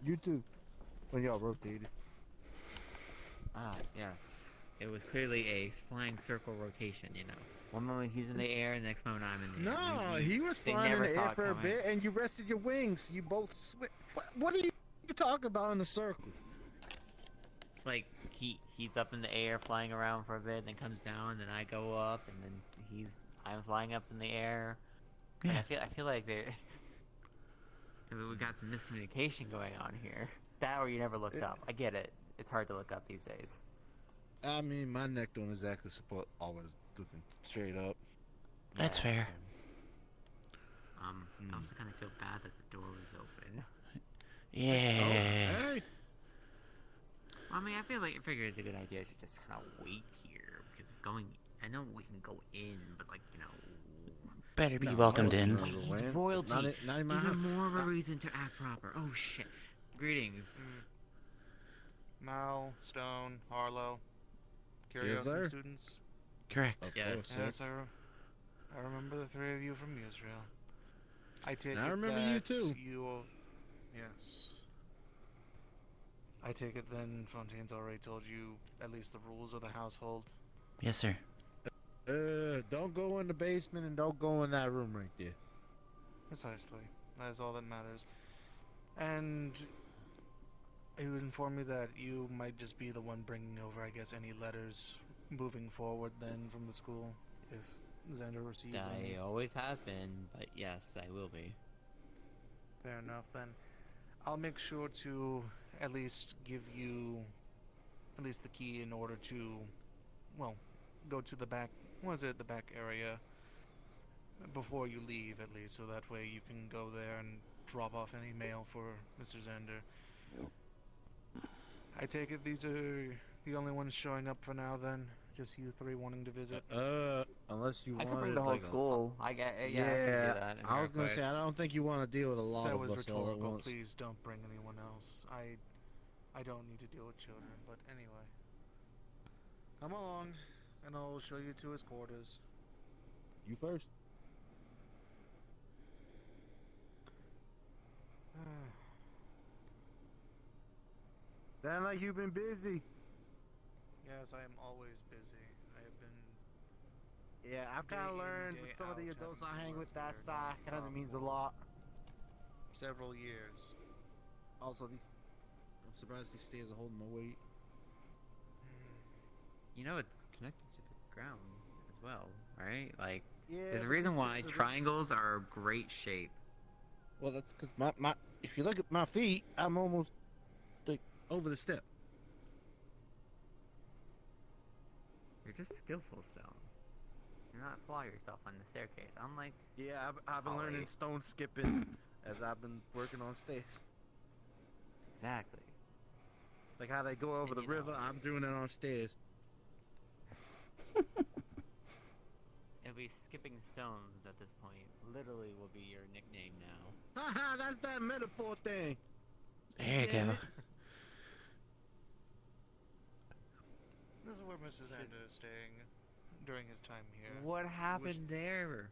You too. When y'all rotated. Ah, yes. It was clearly a flying circle rotation, you know. One moment he's in the air, the next moment I'm in the air. No, he was They flying in never the air saw it for a coming. bit, and you rested your wings. You both what are you talking about in a circle? Like he's up in the air, flying around for a bit, then comes down, then I go up, and then I'm flying up in the air. Like, Yeah. I feel like we got some miscommunication going on here. That or you never looked up. I get it. It's hard to look up these days. I mean, my neck don't exactly support always looking straight up. That's Yeah, it fair. happens. I also kind of feel bad that the door was open. Yeah. Oh, hey. Well, I mean, I figure it's a good idea to just kind of wait here because going. I know we can go in, but like Better be No, welcomed I in. wasn't wait, gonna he's win. royalty. Not in my Even house. more of a reason to act proper. Oh shit! Greetings. Mal, Stone, Arlo, Yes, Curiosum sir. students. Correct. Of Yes. course, sir. Yes, I remember the three of you from Israel. I take I it remember that you too. Yes. I take it then Fontaine's already told you at least the rules of the household. Yes, sir. Don't go in the basement and don't go in that room right there. Precisely. That is all that matters. And he would inform me that you might just be the one bringing over, I guess, any letters moving forward then from the school, if Xander receives any. I always have been, but yes, I will be. Fair enough then. I'll make sure to at least give you at least the key in order to, well, go to the back, the back area before you leave at least, so that way you can go there and drop off any mail for Mr. Xander. I take it these are the only ones showing up for now then? Just you three wanting to visit? Unless you I could wanted bring the whole like school. I get yeah, I can yeah. do that. I was gonna say I don't think you want to deal with a lot That of was us all at rhetorical. once. Please don't bring anyone else. I don't need to deal with children, but anyway. Come along, and I'll show you to his quarters. You first. Sound like you've been busy. Yes, I am always busy. I have been. Yeah, I've kind of Day in, learned day with some of the out, adults having I to hang work with that here side kind of nonstop means a for lot. several years. Also, I'm surprised these stairs are holding my weight. You know, it's connected to the ground as well, right? Like, Yeah, there's a but reason why this is- triangles are a great shape. Well, that's because my if you look at my feet, I'm almost like over the step. You're just skillful, Stone. You're not flaw yourself on the staircase. Unlike Yeah, I've been learning Ollie. stone skipping as I've been working on stairs. Exactly. Like how they go over And the you know- river, I'm doing it on stairs. It'll be skipping stones at this point. Literally will be your nickname now. Haha, that's that metaphor thing. There you Damn go. it. This is where Mr. Xander is staying during his time here. What happened there?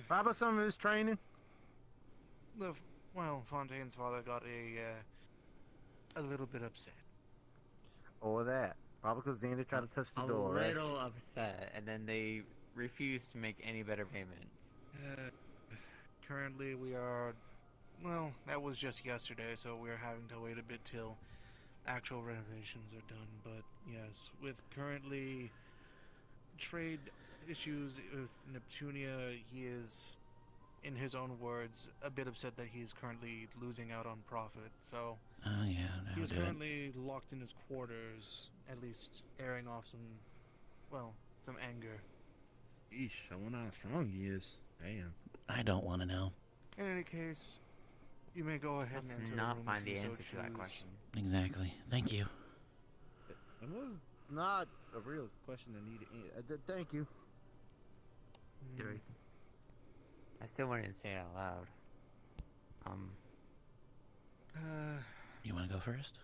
How about some of his training? Well, Fontaine's father got a little bit upset. Or that. Probably because Xander tried to touch the a door, right? little upset, and then they refused to make any better payments. Currently, we are. Well, that was just yesterday, so we're having to wait a bit till actual renovations are done. But yes, with currently trade issues with Neptunia, he is, in his own words, a bit upset that he's currently losing out on profit. So Oh yeah, no, he's do it. currently locked in his quarters, at least airing off some anger. Eesh, I wonder how strong he is. Damn. I don't want to know. In any case, you may go ahead Let's and enter not the room find if the you so answer to that choose. question. Exactly. Thank you. It was not a real question that needed. Thank you. There- I still wanted to say it out loud. You want to go first?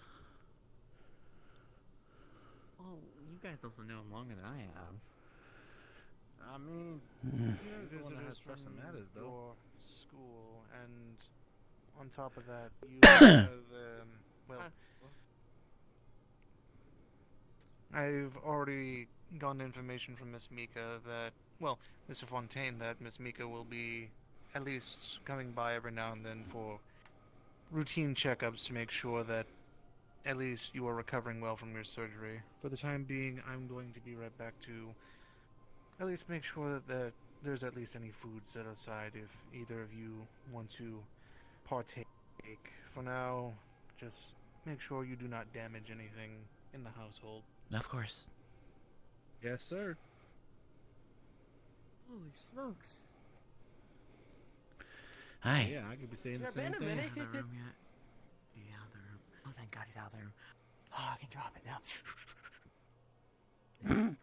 Well, you guys also know him longer than I have. I mean, Mm. you're the one that Visitors has pressing from matters, though. your school, and On top of that, you have, well, I've already gotten information from Miss Mika that, well, Mr. Fontaine, that Miss Mika will be at least coming by every now and then for routine checkups to make sure that at least you are recovering well from your surgery. For the time being, I'm going to be right back to at least make sure that there's at least any food set aside if either of you want to partake. For now, just make sure you do not damage anything in the household. Of course. Yes, sir. Holy smokes. Hi. Yeah, I could be saying the Yeah, same been a thing. minute. Out of the room yet? Yeah, out of the room. Oh, thank God he's out of the room. Oh, I can drop it now.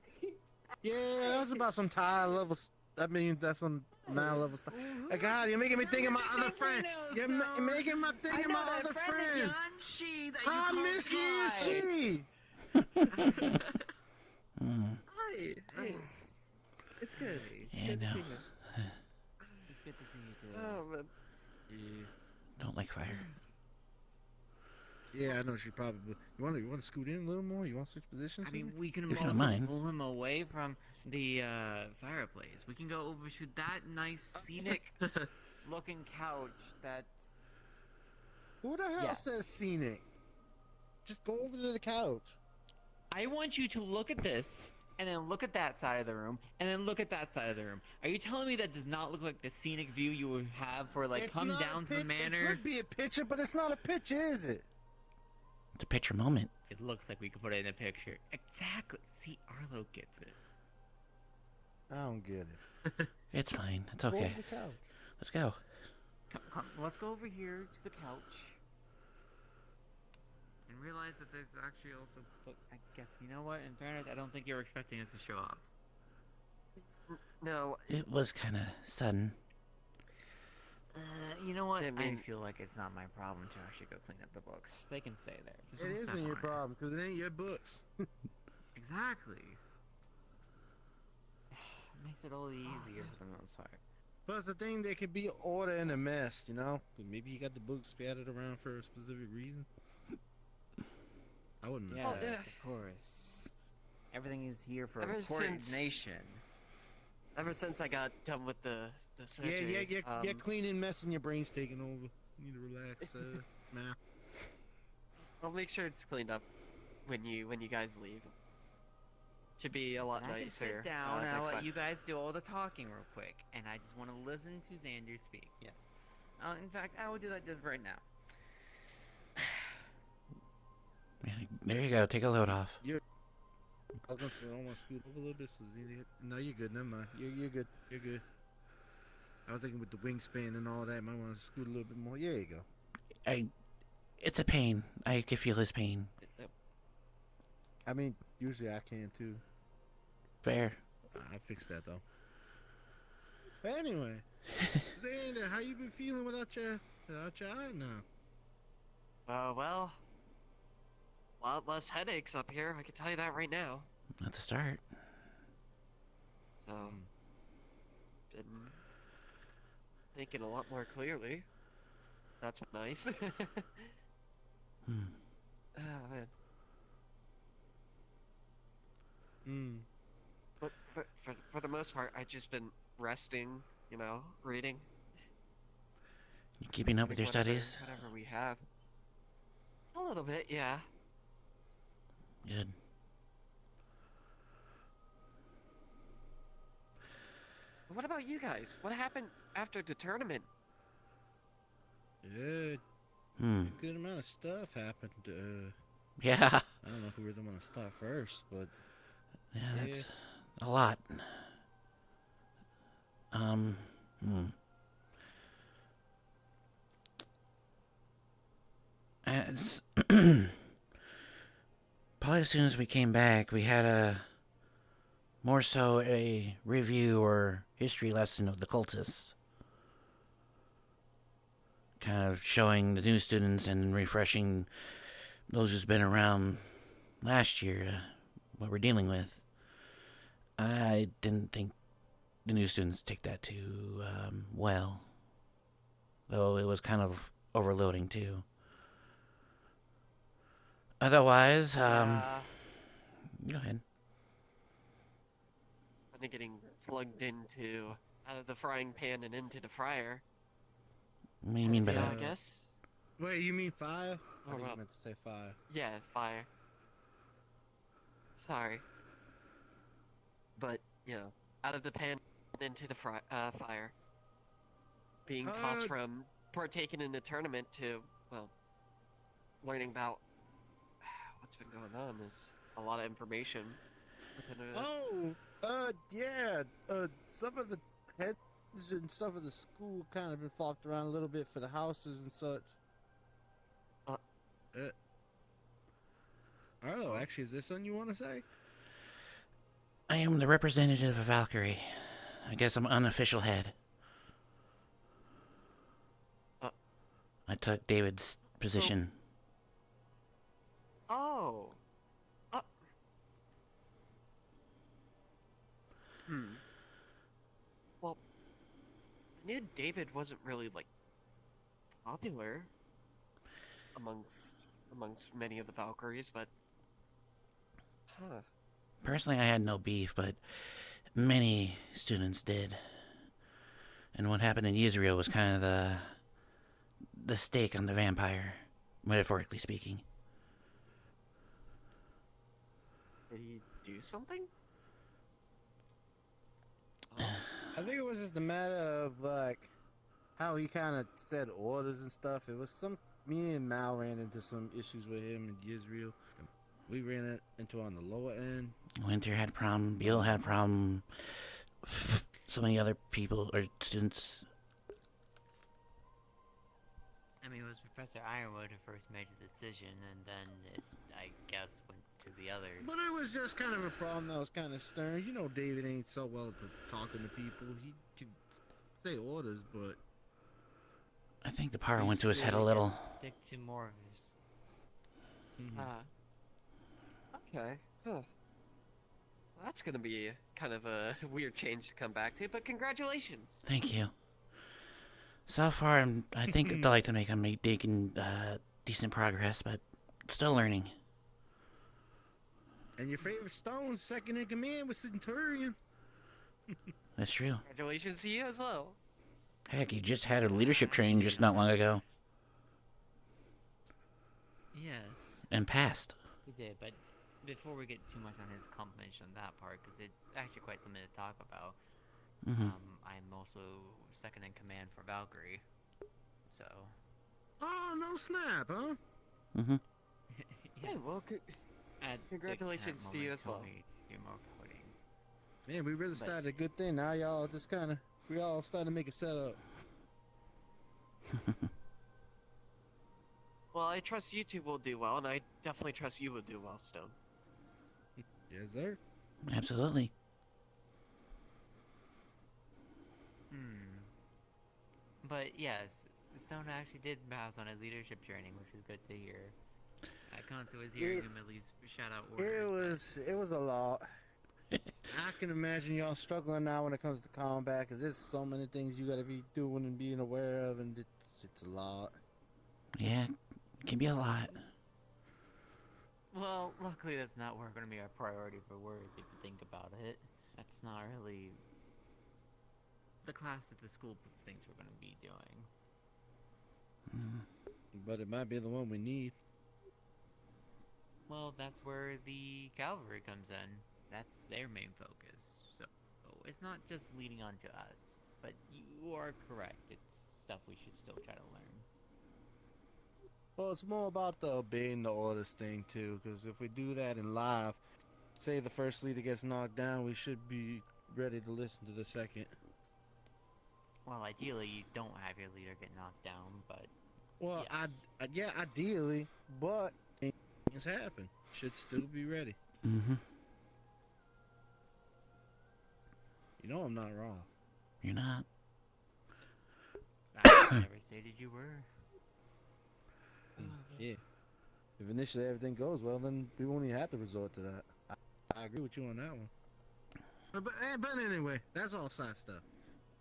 Yeah, that's about some Thai level. I mean, that's some man level stuff. Hey, God, you're making me think of my other friend. You're making me think of my other friend. How misky is she? Hi. Hey. It's good. Yeah, Good to no. see you. It's good to see you too. Oh, man. Don't like fire. Yeah, I know she probably. You want to scoot in a little more? You want to switch positions? I mean, we can If you don't also mind. pull him away from the fireplace. We can go over to that nice scenic looking couch that's... who the hell Yes. says scenic? Just go over to the couch. I want you to look at this, and then look at that side of the room, and then look at that side of the room. Are you telling me that does not look like the scenic view you would have for, like, It's come not a down to the pic- It manor? could be a picture, but it's not a picture, is it? It's a picture moment. It looks like we could put it in a picture. Exactly. See, Arlo gets it. I don't get it. It's fine. It's Go okay. over the couch. Let's go. Come, let's go over here to the couch. And realize that there's actually also... But I guess, you know what? In fairness, I don't think you were expecting us to show up. No, It was kind of sudden. You know what? I mean- I feel like it's not my problem to actually go clean up the books. They can stay there. Just It don't step isn't your on problem because it ain't your books. Exactly. It makes it all easier for the most part. Plus, the thing, there could be order in a mess, you know? Maybe you got the books scattered around for a specific reason. I wouldn't know. Yes, yeah. of course. Everything is here for Ever since- coordination. ever since I got done with the Yeah, surgery. you're cleaning mess and your brain's taking over. You need to relax, man. I'll make sure it's cleaned up when you guys leave. Should be a lot And I can nicer. sit down and I'll next let time. you guys do all the talking real quick. And I just want to listen to Xander speak. Yes. In fact, I will do that just right now. Yeah, there you go. Take a load off. I was gonna say, I want to scoot over a little bit. So no, you're good. Never mind. You're good. You're good. I was thinking with the wingspan and all that, might want to scoot a little bit more. Yeah, you go. It's a pain. I can feel his pain. I mean, usually I can too. Fair. I fixed that though. But anyway, Xander, how you been feeling without your eye now? Well, a lot less headaches up here. I can tell you that right now. At the start. So, been thinking a lot more clearly. That's nice. Hmm. Oh man. Hmm. But for the most part, I've just been resting, reading. You keeping up with your whatever- studies? Whatever we have. A little bit, yeah. Good. What about you guys? What happened after the tournament? Yeah, Hmm. a good amount of stuff happened. Yeah. I don't know who really want to start first, but Yeah, Yeah. that's a lot. Hmm. As probably as soon as we came back, we had more so a review or history lesson of the cultists. Kind of showing the new students and refreshing those who's been around last year what we're dealing with. I didn't think the new students take that too well. Though it was kind of overloading too. Otherwise, Yeah, go ahead. kind of getting plugged into out of the frying pan and into the fryer. What do you mean by Yeah, that? I guess. Wait, you mean fire? I Or think well, you meant to say fire. yeah, fire. Sorry, but out of the pan and into the fire. Being tossed Uh, from partaking in the tournament to, well, learning about what's been going on is a lot of information within a. Yeah. Some of the heads and stuff of the school kind of been flopped around a little bit for the houses and such. Arlo, actually, is there something you want to say? I am the representative of Valkyrie. I guess I'm unofficial head. I took David's position. Oh. Well, I knew David wasn't really like popular amongst many of the Valkyries, but Personally, I had no beef, but many students did. And what happened in Israel was kind of the stake on the vampire, metaphorically speaking. did he do something? I think it was just a matter of like how he kind of set orders and stuff. It was me and Mal ran into some issues with him in Israel. We ran it into on the lower end. Winter had problem, Beal had problem, so many other people or students. I mean, it was Professor Ironwood who first made the decision, and then it, I guess, went to the others. But it was just kind of a problem that was kind of stern. You know, David ain't so well at talking to people. He could say orders, but I think the power went to his head a little. Stick to more of his. Okay. Huh. Well, that's gonna be kind of a weird change to come back to, but congratulations. Thank you. So far, I think I'd like to make I'm making decent progress, but still learning. And your favorite stone, second in command, was Centurion. That's true. Congratulations to you as well. Heck, he just had a leadership training just not long ago. Yes, And passed. we did, but before we get too much on his accomplishments on that part, because it's actually quite something to talk about. I'm also second in command for Valkyrie, so. Oh, no snap, huh? Yes. Hey, well, At the congratulations current to you moment, as well. Tony, do more codings. Man, we really started a good thing. Now y'all just kind of, we all starting to make a setup. Well, I trust you two will do well, and I definitely trust you will do well, Stone. Yes, sir. Absolutely. But yes, Stone actually did pass on his leadership training, which is good to hear. Constance was hearing him at least shout out orders. It was a lot. I can imagine y'all struggling now when it comes to combat, because there's so many things you got to be doing and being aware of, and it's a lot. Yeah, it can be a lot. Well, luckily that's not going to be our priority for work if you think about it. That's not really the class that the school thinks we're going to be doing. But it might be the one we need. Well, that's where the cavalry comes in. That's their main focus. So it's not just leading on to us. But you are correct. It's stuff we should still try to learn. Well, it's more about the obeying the orders thing, too, because if we do that in live, say the first leader gets knocked down, we should be ready to listen to the second. Well, ideally, you don't have your leader get knocked down, but... Well, yes. yeah, ideally, but things happen. Should still be ready. Mm-hmm. You know I'm not wrong. You're not. I never stated you were. Yeah. If initially everything goes well, then we won't even have to resort to that. I agree with you on that one. But anyway, that's all side stuff.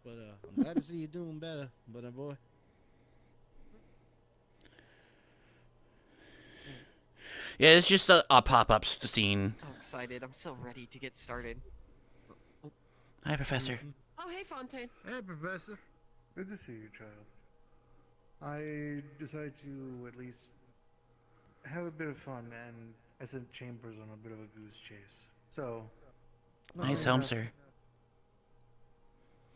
But I'm glad to see you doing better, boy. Yeah, it's just a pop-up scene. So excited. I'm so ready to get started. Hi, Professor. Oh, hey, Fontaine. Hey, Professor. Good to see you, child. I decided to at least have a bit of fun, and I sent Chambers on a bit of a goose chase. So, Nice luckily home, enough, sir.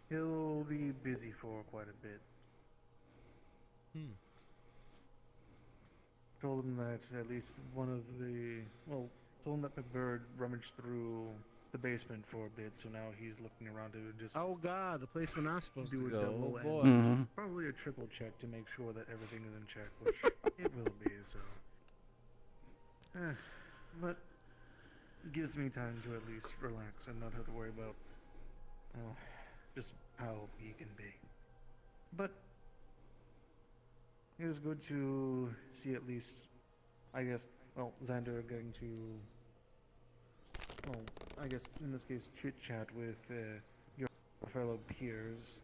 he'll be busy for quite a bit. Told him that at least one of the, well, told him that the bird rummaged through the basement for a bit, so now he's looking around to just Oh God, the place we're not supposed do to a go. double Oh boy. Mm-hmm. probably a triple check to make sure that everything is in check, which it will be, so. But it gives me time to at least relax and not have to worry about, well, just how he can be. But it is good to see at least, I guess, well, Xander getting to, well, I guess in this case, chit-chat with your fellow peers.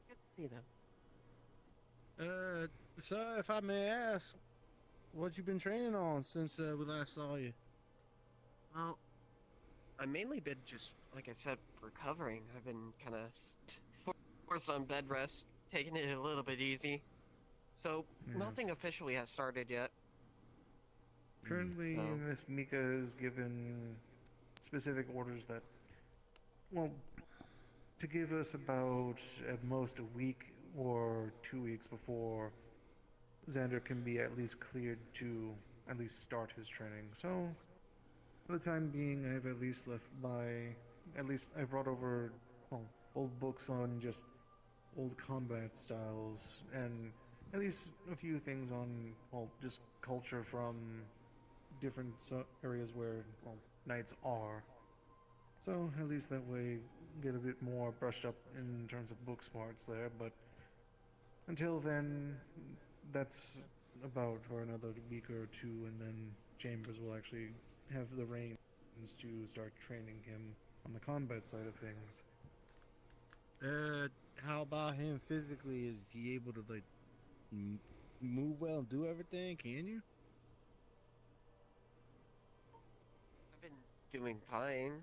Good to see them. Sir, if I may ask, what you been training on since we last saw you? Well, I've mainly been just, like I said, recovering. I've been kind of forced on bed rest, taking it a little bit easy. So, Yes. nothing officially has started yet. Currently, Oh. Miss Mika is given specific orders that, well, to give us about at most a week or 2 weeks before Xander can be at least cleared to at least start his training. So, for the time being, I've at least I brought over, well, old books on just old combat styles and at least a few things on, well, just culture from different areas where, well, knights are. So at least that way, get a bit more brushed up in terms of book smarts there. But until then, that's about for another week or two, and then Chambers will actually have the reins to start training him on the combat side of things. How about him physically? Is he able to like move well and do everything? Can you? I've been doing fine.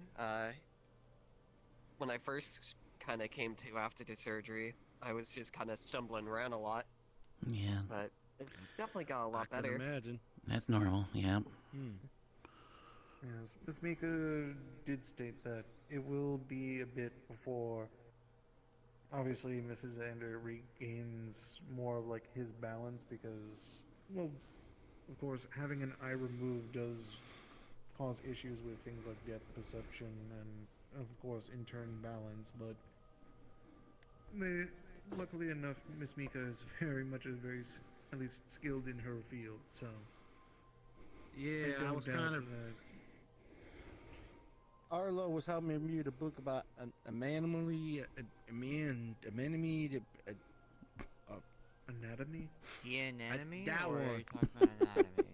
When I first kind of came to after the surgery, I was just kind of stumbling around a lot, Yeah, but it definitely got a lot I can better. imagine. that's normal. Yeah. Yes, Miss Mika did state that it will be a bit before. Obviously, Mrs. Xander regains more of like his balance because, well, of course, having an eye removed does cause issues with things like depth perception and, of course, in turn balance. But they, luckily enough, Miss Mika is very much at least skilled in her field. So Yeah, I don't was doubt kind of. that. Arlo was helping me read a book about an anemone, Anatomy. The anatomy? that or are one. you talking about anatomy?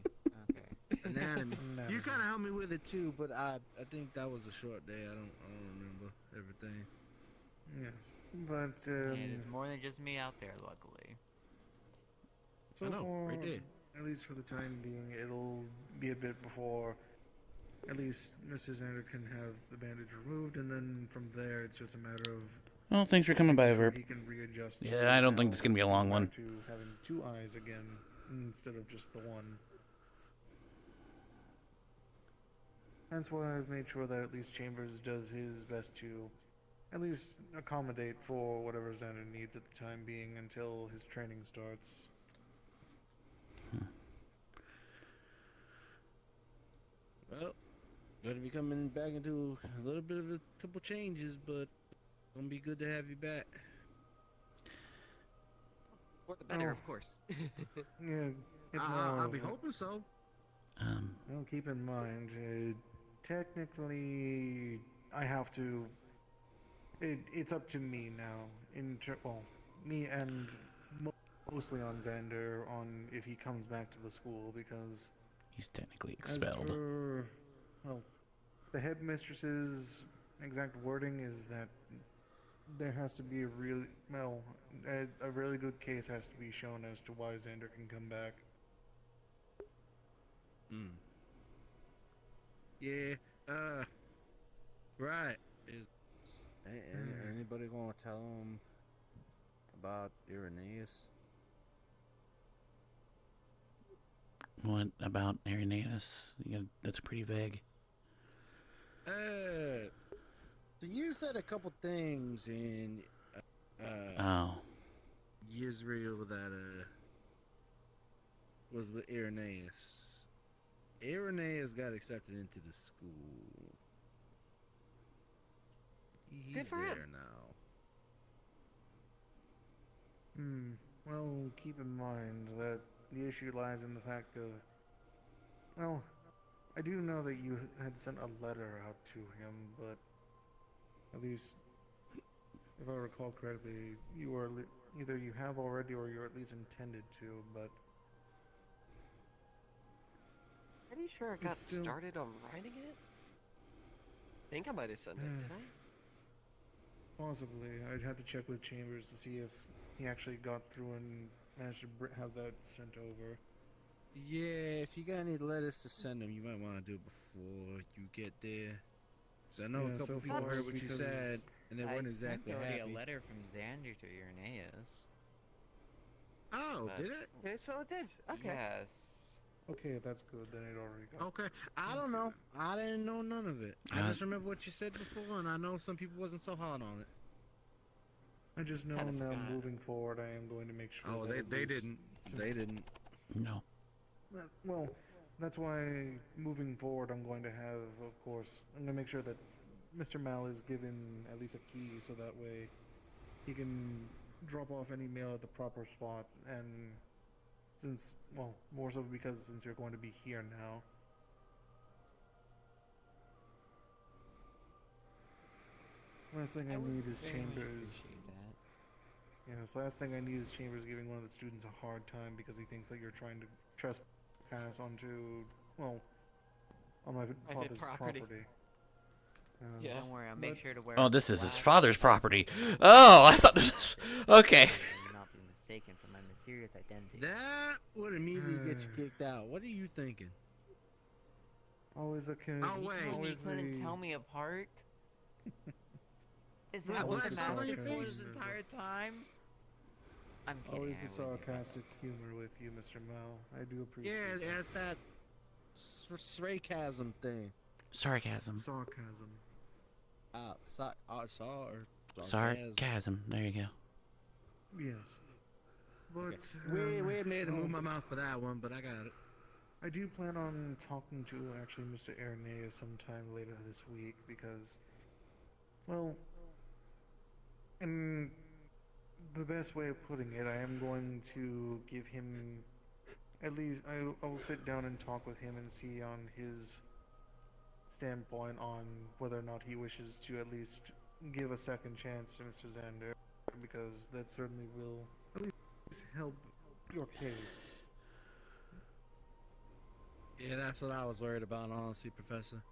Okay. anatomy. Anatomy. You kind of helped me with it too, but I think that was a short day. I don't remember everything. Yes, but Hey, there's more than just me out there, luckily. so I know, far, right there. at least for the time being, it'll be a bit before at least Mr. Xander can have the bandage removed, and then from there, it's just a matter of Well, thanks for coming by, making sure Verp. he can readjust. Yeah, to I don't think now this is gonna be a go long back one. To having two eyes again instead of just the one. That's why I've made sure that at least Chambers does his best to at least accommodate for whatever Xander needs at the time being until his training starts. Well, gonna be coming back into a little bit of a couple changes, but gonna be good to have you back. For the better, Oh. of course. Yeah, it's more I'll be of a- hoping so. Well, keep in mind, technically, I have to. It's up to me now. Well, me and mostly on Xander on if he comes back to the school because He's technically as expelled. per, well, the headmistress's exact wording is that there has to be a really good case has to be shown as to why Xander can come back. Hmm. Yeah. Right. Anybody gonna tell him about Irenaeus? What about Irenaeus? That's pretty vague. So you said a couple things in Oh. Israel that was with Irenaeus. Irenaeus got accepted into the school. He's Good for there him. now. Well, keep in mind that the issue lies in the fact of, well, I do know that you had sent a letter out to him, but at least, if I recall correctly, you were either you have already or you're at least intended to, but Pretty sure I got It's still- started on writing it. I think I might have sent it, did I? possibly I'd have to check with Chambers to see if he actually got through and managed to have that sent over. Yeah, if you got any letters to send him, you might want to do it before you get there. Cause I know Yeah, a couple so people far heard what you because- said, and they weren't I exactly sent already happy. a letter from Xander to Irenaeus. Oh, But- did it? Okay, so it did. Okay. Yes. Okay, that's good. Then it already got. Okay, I don't know. I didn't know none of it. I Uh, just remember what you said before, and I know some people wasn't so hard on it. I just know Kinda now forgot. moving forward, I am going to make sure. Oh, that at they least didn't. since- They didn't. No. Well, that's why moving forward, I'm going to have, of course, I'm going to make sure that Mr. Mal is given at least a key, so that way he can drop off any mail at the proper spot. And since, well, more so because since you're going to be here now. Last thing I would need is very much Chambers. appreciate that. Yes, last thing I need is Chambers giving one of the students a hard time because he thinks that you're trying to trespass onto, well, on my father's property. property. Yeah. Don't worry, I'll make But- sure to wear. Oh, this is his black father's and property. Oh, I thought this was... Okay. You not be mistaken for my mysterious identity. That would immediately get you kicked out. What are you thinking? Always a kid. Oh, You wait. told me you Always couldn't the- tell me apart. Is Yeah, that what black the stuff on master your told face. us the entire time? I'm kidding. Always I the wouldn't do that. sarcastic humor with you, Mr. Mal. I do appreciate Yeah, that. that's that sarcasm thing. Sarcasm. Sarcasm. Sarcasm. Sarcasm. There you go. Yes. But Weird me to move my mouth for that one, but I got it. I do plan on talking to actually Mr. Irenaeus sometime later this week because, well, in the best way of putting it, I am going to give him at least I'll sit down and talk with him and see on his standpoint on whether or not he wishes to at least give a second chance to Mr. Xander because that certainly will at least help your case. Yeah, that's what I was worried about, honestly, Professor.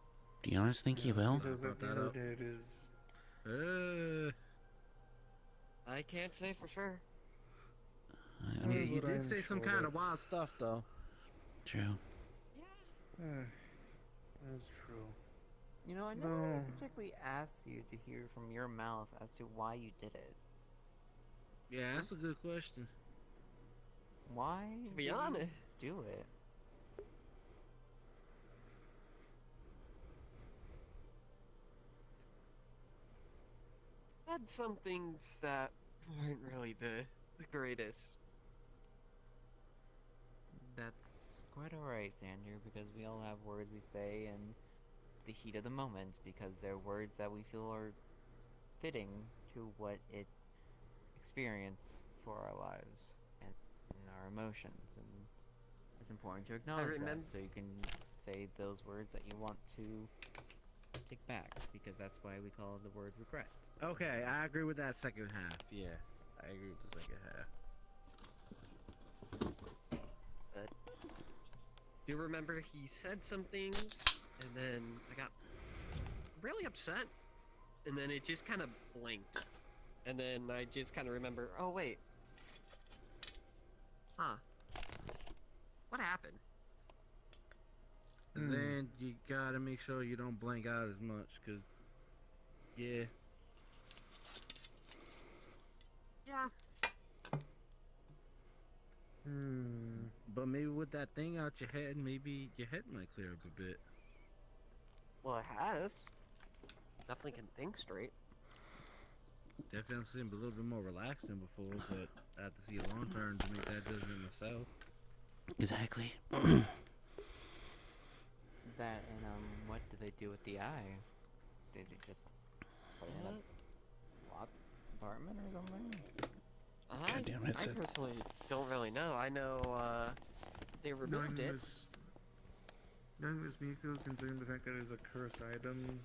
Do you honestly think he will? Because at the Brought end that of up. the day, it is. I can't say for sure. I- Yeah, I'm- you But I did am say some sure kind that- of wild stuff, though. True. That's true. You know, I never No. particularly asked you to hear from your mouth as to why you did it. Yeah, that's a good question. Why To be did you honest, do it? said some things that weren't really the greatest. That's quite alright, Xander, because we all have words we say in the heat of the moment, because they're words that we feel are fitting to what it experience for our lives and our emotions, and it's important to acknowledge that, remem- so you can say those words that you want to take back, because that's why we call the word regret. Okay, I agree with that second half. Yeah, I agree with the second half. Do you remember he said some things, and then I got really upset, and then it just kind of blinked. And then I just kind of remember, oh wait. Huh. What happened? And then you gotta make sure you don't blank out as much, cause yeah. Yeah. But maybe with that thing out your head, maybe your head might clear up a bit. Well, it has. Definitely can think straight. Definitely seemed a little bit more relaxed than before, but I have to see a long term to make that judgment myself. Exactly. That and what did they do with the eye? Did they just put it in a locked compartment or something? God damn it, I Sid. personally don't really know. I know they removed it. Knowing Miss Miku, considering the fact that it's a cursed item,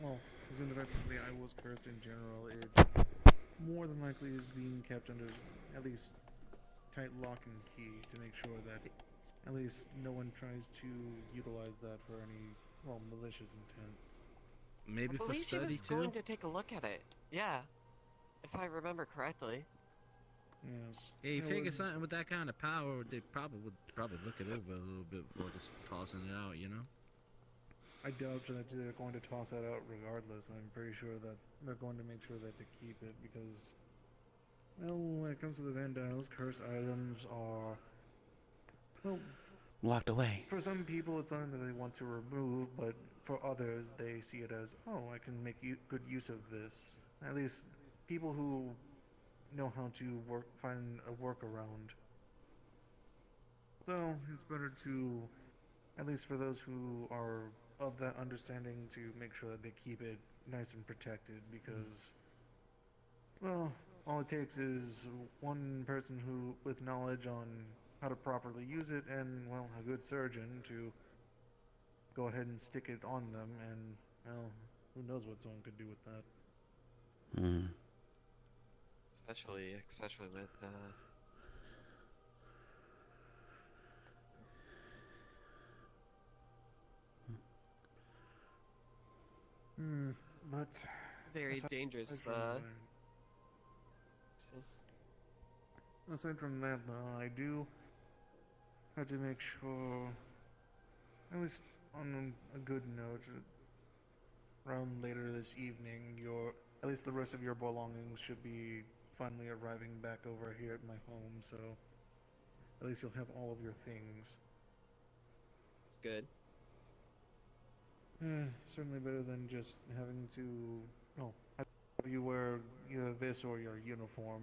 well, considering the fact that the eye was cursed in general, it more than likely is being kept under at least tight lock and key to make sure that at least no one tries to utilize that for any, well, malicious intent. Maybe I for believe he study was too. going to take a look at it. Yeah, if I remember correctly. Yes. Hey, I figure would- something with that kind of power, they probably would look it over a little bit before just tossing it out, you know? I doubt that they're going to toss that out regardless. I'm pretty sure that they're going to make sure that they keep it because, well, when it comes to the Vandals, cursed items are, well, Locked away. for some people it's something that they want to remove, but for others they see it as, oh, I can make good use of this. At least people who know how to find a workaround. So it's better to, at least for those who are of that understanding, to make sure that they keep it nice and protected because, well, all it takes is one person who with knowledge on how to properly use it and, well, a good surgeon to go ahead and stick it on them and, well, who knows what someone could do with that. Hmm. Especially with But very aside dangerous. from aside from that, though, I do have to make sure, at least on a good note, around later this evening, at least the rest of your belongings should be finally arriving back over here at my home. So at least you'll have all of your things. It's good. Certainly better than just having to, oh, have you wear either this or your uniform.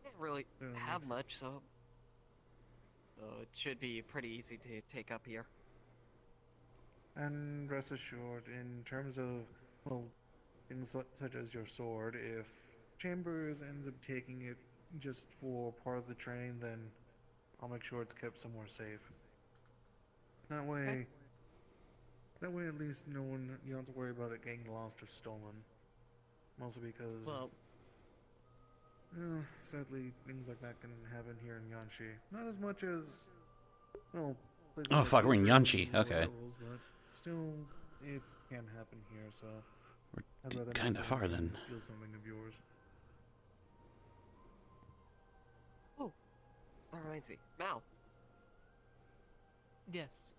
I didn't really Yeah, that have makes much, so it should be pretty easy to take up here. And rest assured, in terms of, well, things such as your sword, if Chambers ends up taking it just for part of the training, then I'll make sure it's kept somewhere safe. That way, Okay. that way at least you don't have to worry about it getting lost or stolen. Mostly because, Well, sadly, things like that can happen here in Yanshi. Not as much as, well, places Oh, like fuck, we're in Israel Yanshi, and okay. locals, but still, it can happen here, so I'd rather not Kinda someone far try then. and steal something of yours. that reminds me. Mal, Yes.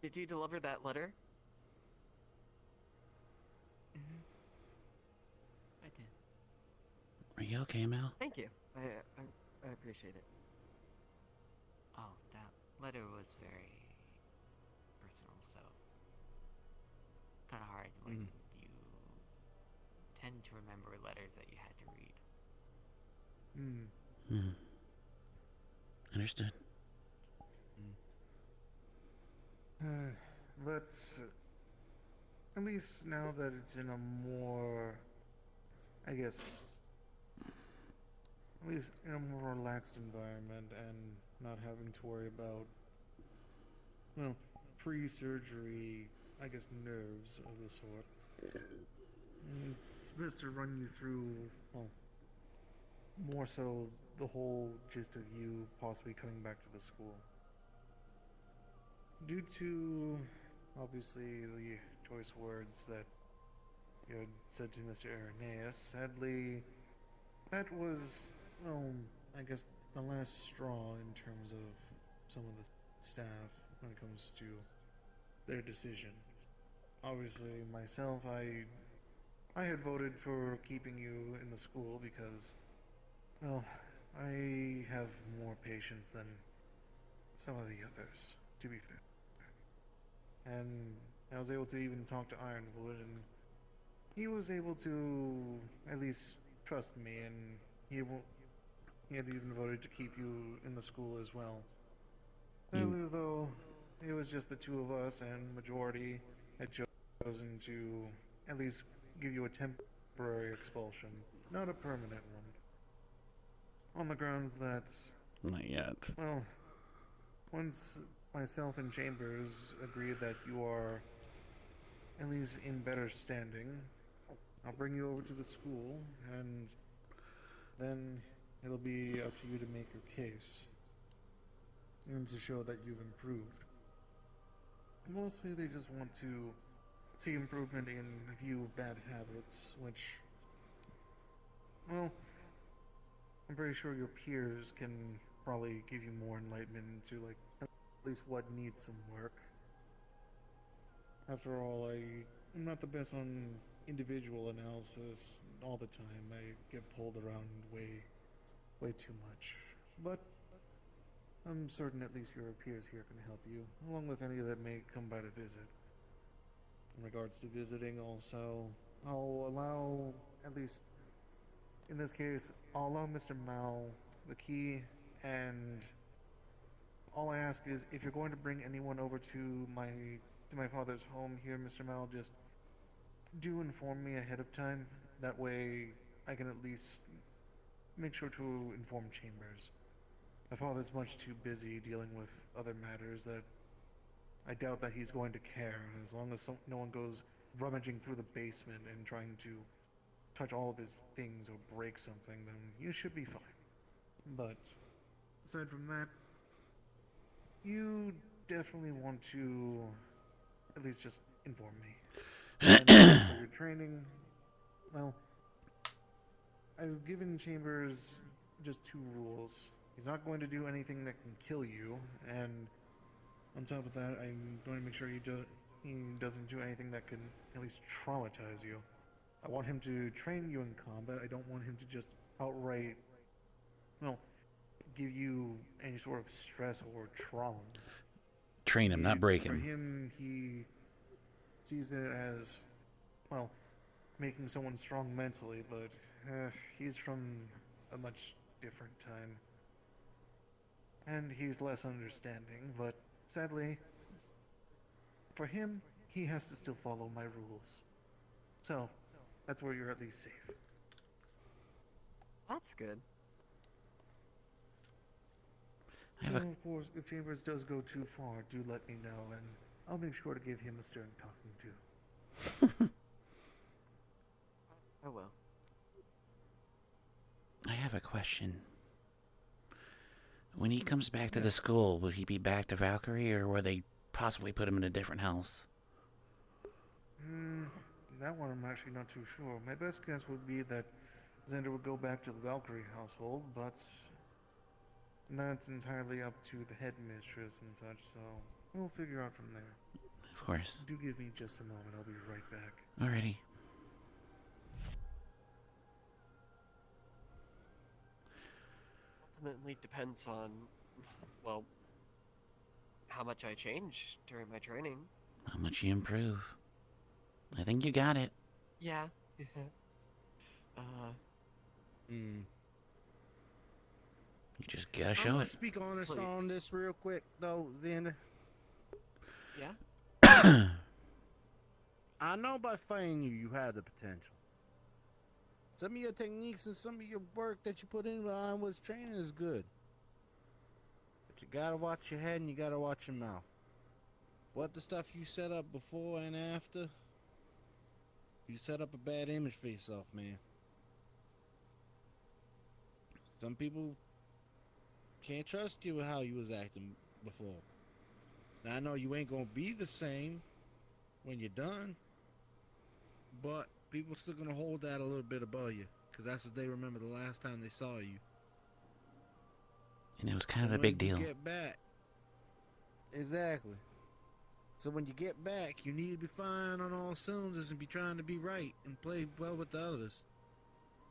did you deliver that letter? Mm-hmm. I did. Are you okay, Mel? Thank you. I appreciate it. Oh, that letter was very personal, so kind of hard when you tend to remember letters that you had to read. Hmm. Understood. But at least now that it's in a more, I guess, at least in a more relaxed environment and not having to worry about, well, pre-surgery, I guess, nerves of the sort. It's best to run you through, well, more so the whole gist of you possibly coming back to the school. Due to, obviously, the choice words that you had said to Mr. Irenaeus. Sadly, that was, well, I guess the last straw in terms of some of the staff when it comes to their decision. Obviously, myself, I had voted for keeping you in the school because, well, I have more patience than some of the others, to be fair. And I was able to even talk to Ironwood, and he was able to at least trust me, and he had even voted to keep you in the school as well. Sadly, though, it was just the two of us, and majority had chosen to at least give you a temporary expulsion, not a permanent one. On the grounds that, Not yet. well, once myself and Chambers agreed that you are at least in better standing, I'll bring you over to the school, and then it'll be up to you to make your case and to show that you've improved. Mostly they just want to see improvement in a few bad habits, which, well, I'm pretty sure your peers can probably give you more enlightenment into, like, at least what needs some work. After all, I'm not the best on individual analysis all the time. I get pulled around way too much. But I'm certain at least your peers here can help you, along with any that may come by to visit. In regards to visiting also, I'll allow, at least in this case, I'll allow Mr. Mao the key, and all I ask is if you're going to bring anyone over to my father's home here, Mr. Mao, just do inform me ahead of time. That way I can at least make sure to inform Chambers. My father's much too busy dealing with other matters that I doubt that he's going to care. As long as no one goes rummaging through the basement and trying to touch all of his things or break something, then you should be fine. But aside from that, you definitely want to at least just inform me. And for your training, well, I've given Chambers just 2 rules. He's not going to do anything that can kill you, and on top of that, I'm going to make sure he doesn't do anything that can at least traumatize you. I want him to train you in combat. I don't want him to just outright, well, give you any sort of stress or trauma. Train him, not break For him. him, he sees it as, well, making someone strong mentally, but he's from a much different time. And he's less understanding, but sadly, for him, he has to still follow my rules. So, that's where you're at least safe. That's good. So, of course, if Chambers does go too far, do let me know, and I'll make sure to give him a stern talking to. Oh well. I have a question. When he comes back to the school, will he be back to Valkyrie, or will they possibly put him in a different house? That one I'm actually not too sure. My best guess would be that Xander would go back to the Valkyrie household, but that's entirely up to the headmistress and such, so we'll figure out from there. Of course. Do give me just a moment, I'll be right back. Alrighty. Ultimately depends on, well, how much I change during my training. How much you improve. I think you got it. Yeah. You just gotta I'm show gonna it. speak honest Please. on this real quick, though, Xander. Yeah? I know by fighting you have the potential. Some of your techniques and some of your work that you put in behind what's training is good. But you gotta watch your head and you gotta watch your mouth. What the stuff you set up before and after, you set up a bad image for yourself, man. Some people can't trust you with how you was acting before. Now I know you ain't gonna be the same when you're done. But people still gonna hold that a little bit above you, because that's what they remember the last time they saw you. And it was kind of So a big when you deal. get back, exactly. So when you get back, you need to be firing on all cylinders and be trying to be right and play well with the others.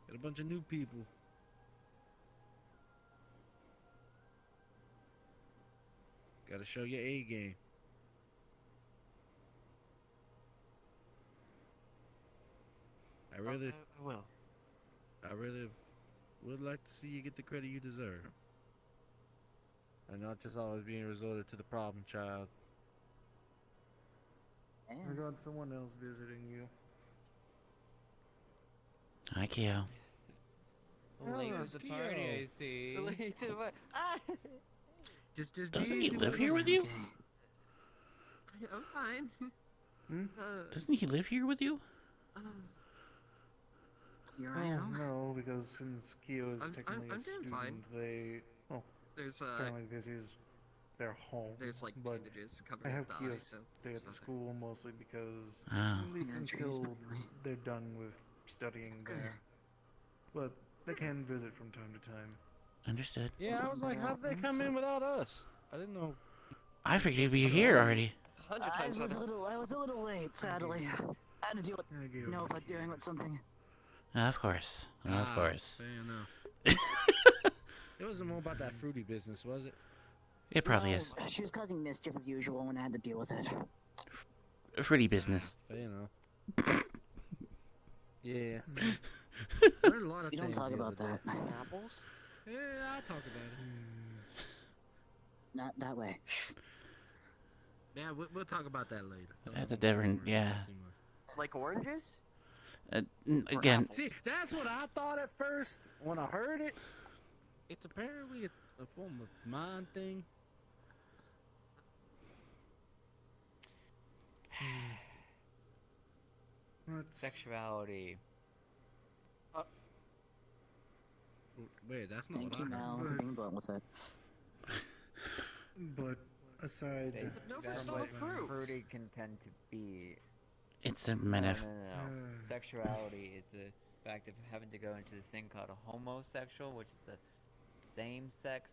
Got a bunch of new people. Got to show your A game. I really will. I really would like to see you get the credit you deserve. And not just always being resorted to the problem child. I got someone else visiting you. Hi, Kyo. Late Oh, to the Skio. party, I see. Late to what? Ah! Just Doesn't be he easy live with here him. with you? I'm fine. Doesn't he live here with you? You're Oh, right. no, because since Kyo is I'm technically a doing student, fine. There's apparently this is their home. there's like but bandages I covering have up the Kyo eye, so stay at it's the nothing. school mostly because Oh. at least Yeah, until definitely. they're done with studying That's good. there. But they can visit from time to time. Understood. Yeah, I was like, how'd they come in without us? I didn't know. I figured he'd be here already. 100 I times was better. a little late, sadly. I had to deal with I gave no, it but to you. dealing with something. Of course. Of course. Fair enough. It wasn't more about that fruity business, was it? It probably No, is. She was causing mischief as usual, and I had to deal with it. Fruity business. Fair enough. Yeah. Learned a lot of You don't things talk the about other day. that. Apples? Yeah, I'll talk about it. Not that way. Yeah, we'll talk about that later. At the different, yeah. Like oranges? Again, apples? See, that's what I thought at first when I heard it. It's apparently a form of mind thing. Sexuality. Wait, that's not Thank what you, I heard. Mal, for being blunt with it. But aside, They- No, that's for what fruits. fruity can tend to be. it's a No, manif. no. Sexuality is the fact of having to go into this thing called a homosexual, which is the same sex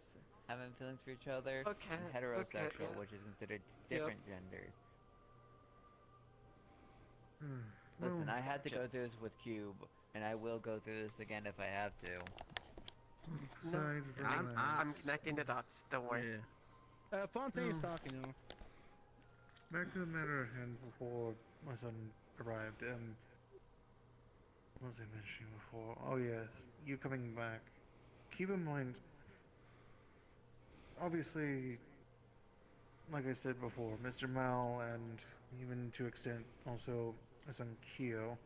having feelings for each other, Okay, and okay, heterosexual, yeah. which is considered Yep. different genders. well, Listen, I had to go through this with Cube, and I will go through this again if I have to. aside from I'm- that, I'm connecting the dots, don't worry. Yeah. Fontaine's No. talking, y'all. back to the matter at hand before my son arrived, what was I mentioning before? Oh yes, you coming back. Keep in mind, obviously, like I said before, Mr. Mal and even to extent also my son Kyo,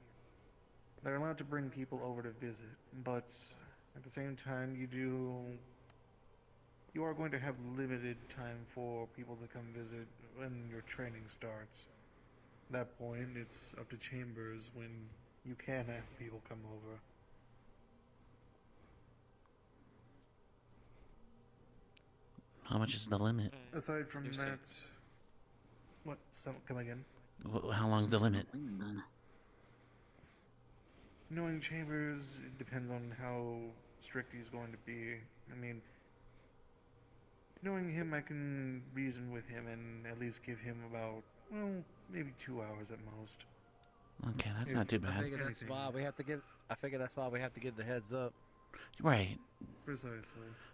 they're allowed to bring people over to visit, but at the same time you are going to have limited time for people to come visit when your training starts. At that point, it's up to Chambers when you can have people come over. How much is the limit? Aside from You're that, safe. what? Come again? How long's the limit? Done. Knowing Chambers, it depends on how strict he's going to be. I mean, knowing him, I can reason with him and at least give him about, well, maybe 2 hours at most. Okay, that's If- not too I bad. figure that's Anything. why we have to give. I figure that's why we have to give the heads up. Right. Precisely.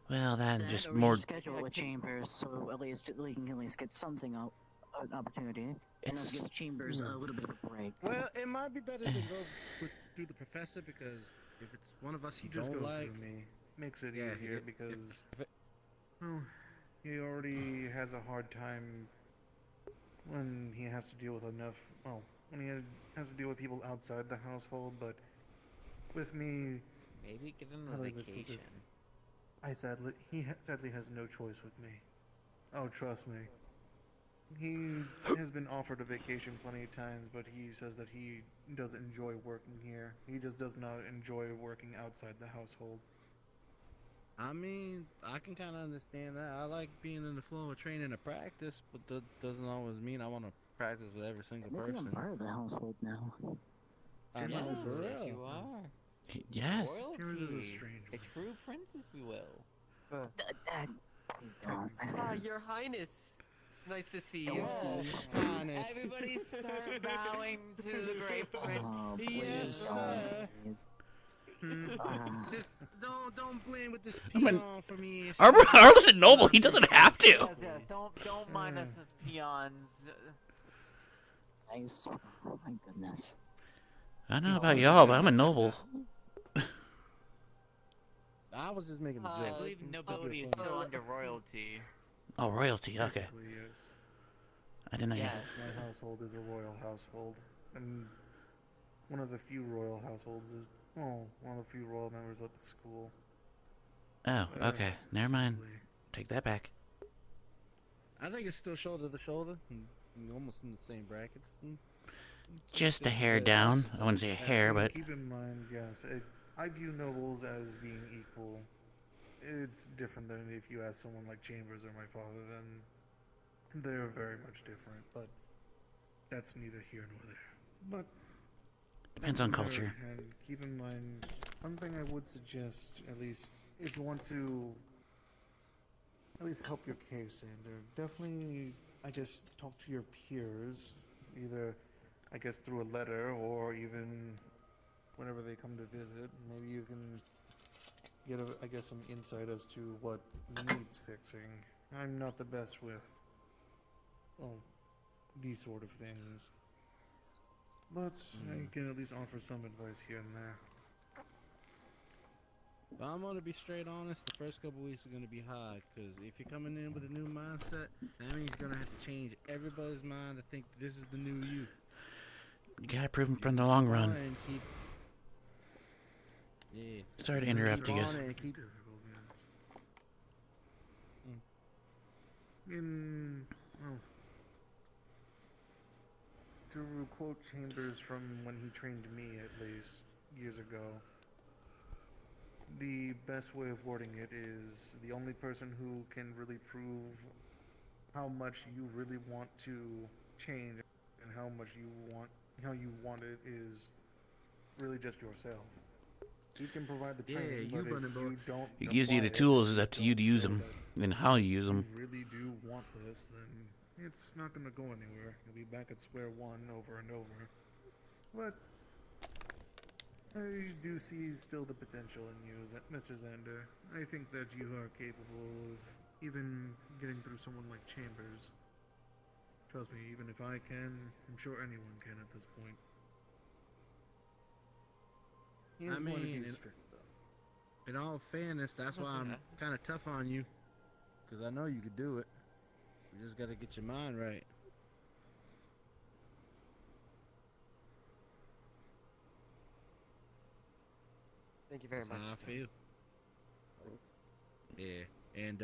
Well, that and That, just or we more. should schedule it with Chambers, so at least we can at least get something out, an opportunity, and It's- let's give Chambers a little bit of a break. Well, it might be better to go through the professor, because if it's one of us he Just don't go like, through me. Makes it Yeah, easier if- because, if it- well, he already has a hard time when he has to deal with when he has to deal with people outside the household, but with me, Maybe give him How a do I just put this? vacation. he sadly has no choice with me. Oh, trust me. He has been offered a vacation plenty of times, but he says that he doesn't enjoy working here. He just does not enjoy working outside the household. I mean, I can kind of understand that. I like being in the flow of training and practice, but that doesn't always mean I want to practice with every single Maybe I'm person. part of the household now. I Yes, know, for Yes, real. you are. Yes. Chambers is a Royalty. strange A one. true prince, if you will. Please don't. Ah, Your Highness. It's nice to see you. Yes. Highness. Everybody start bowing to the great prince. Oh, Yes, please sir. don't. Please. Hmm. Ah. Just don't blame with this I mean, peon for me. Arlo's a noble. He doesn't have to. Yes, don't mind us as peons. Nice. Oh my goodness. I don't know about y'all, but I'm a noble. I was just making a I joke. believe nobility is still under royalty. Oh, royalty. Okay. Technically, yes. I didn't know. Yes. My household is a royal household, and one of the few royal households is, well, one of the few royal members of the school. Oh, okay. Never mind. Simply. Take that back. I think it's still shoulder to shoulder, almost in the same brackets. Just a hair down. I wouldn't say a hair, but Keep in mind, yes, I view nobles as being equal. It's different than if you ask someone like Chambers or my father, then they're very much different, but that's neither here nor there. But depends on culture. And keep in mind, one thing I would suggest, at least if you want to at least help your case, Xander, definitely, I guess, talk to your peers, either, I guess, through a letter or even whenever they come to visit. Maybe you can get, I guess, some insight as to what needs fixing. I'm not the best with, well, these sort of things. But I can at least offer some advice here and there. But I'm gonna be straight honest. The first couple weeks are gonna be hard because if you're coming in with a new mindset, that means you're gonna have to change everybody's mind to think this is the new you. You gotta prove him from the long run. And keep, yeah. Sorry to interrupt you guys. And keep, Difficult, yes. Well, to quote Chambers from when he trained me, at least, years ago, the best way of wording it is the only person who can really prove how much you really want to change and how you want it is really just yourself. He can provide the training, you but running, if boy. you don't He gives you apply the it, tools. if It's up to you to don't use show them that and how you use them. you really do want this, then it's not going to go anywhere. You'll be back at square one over and over. But I do see still the potential in you, Mr. Xander. I think that you are capable of even getting through someone like Chambers. Trust me, even if I can, I'm sure anyone can at this point. He is I going to mean, be strict, though. in all fairness, that's why I'm kind of tough on you, because I know you could do it. You just gotta get your mind right. Thank you very That's much. how I Stan. feel. Yeah, and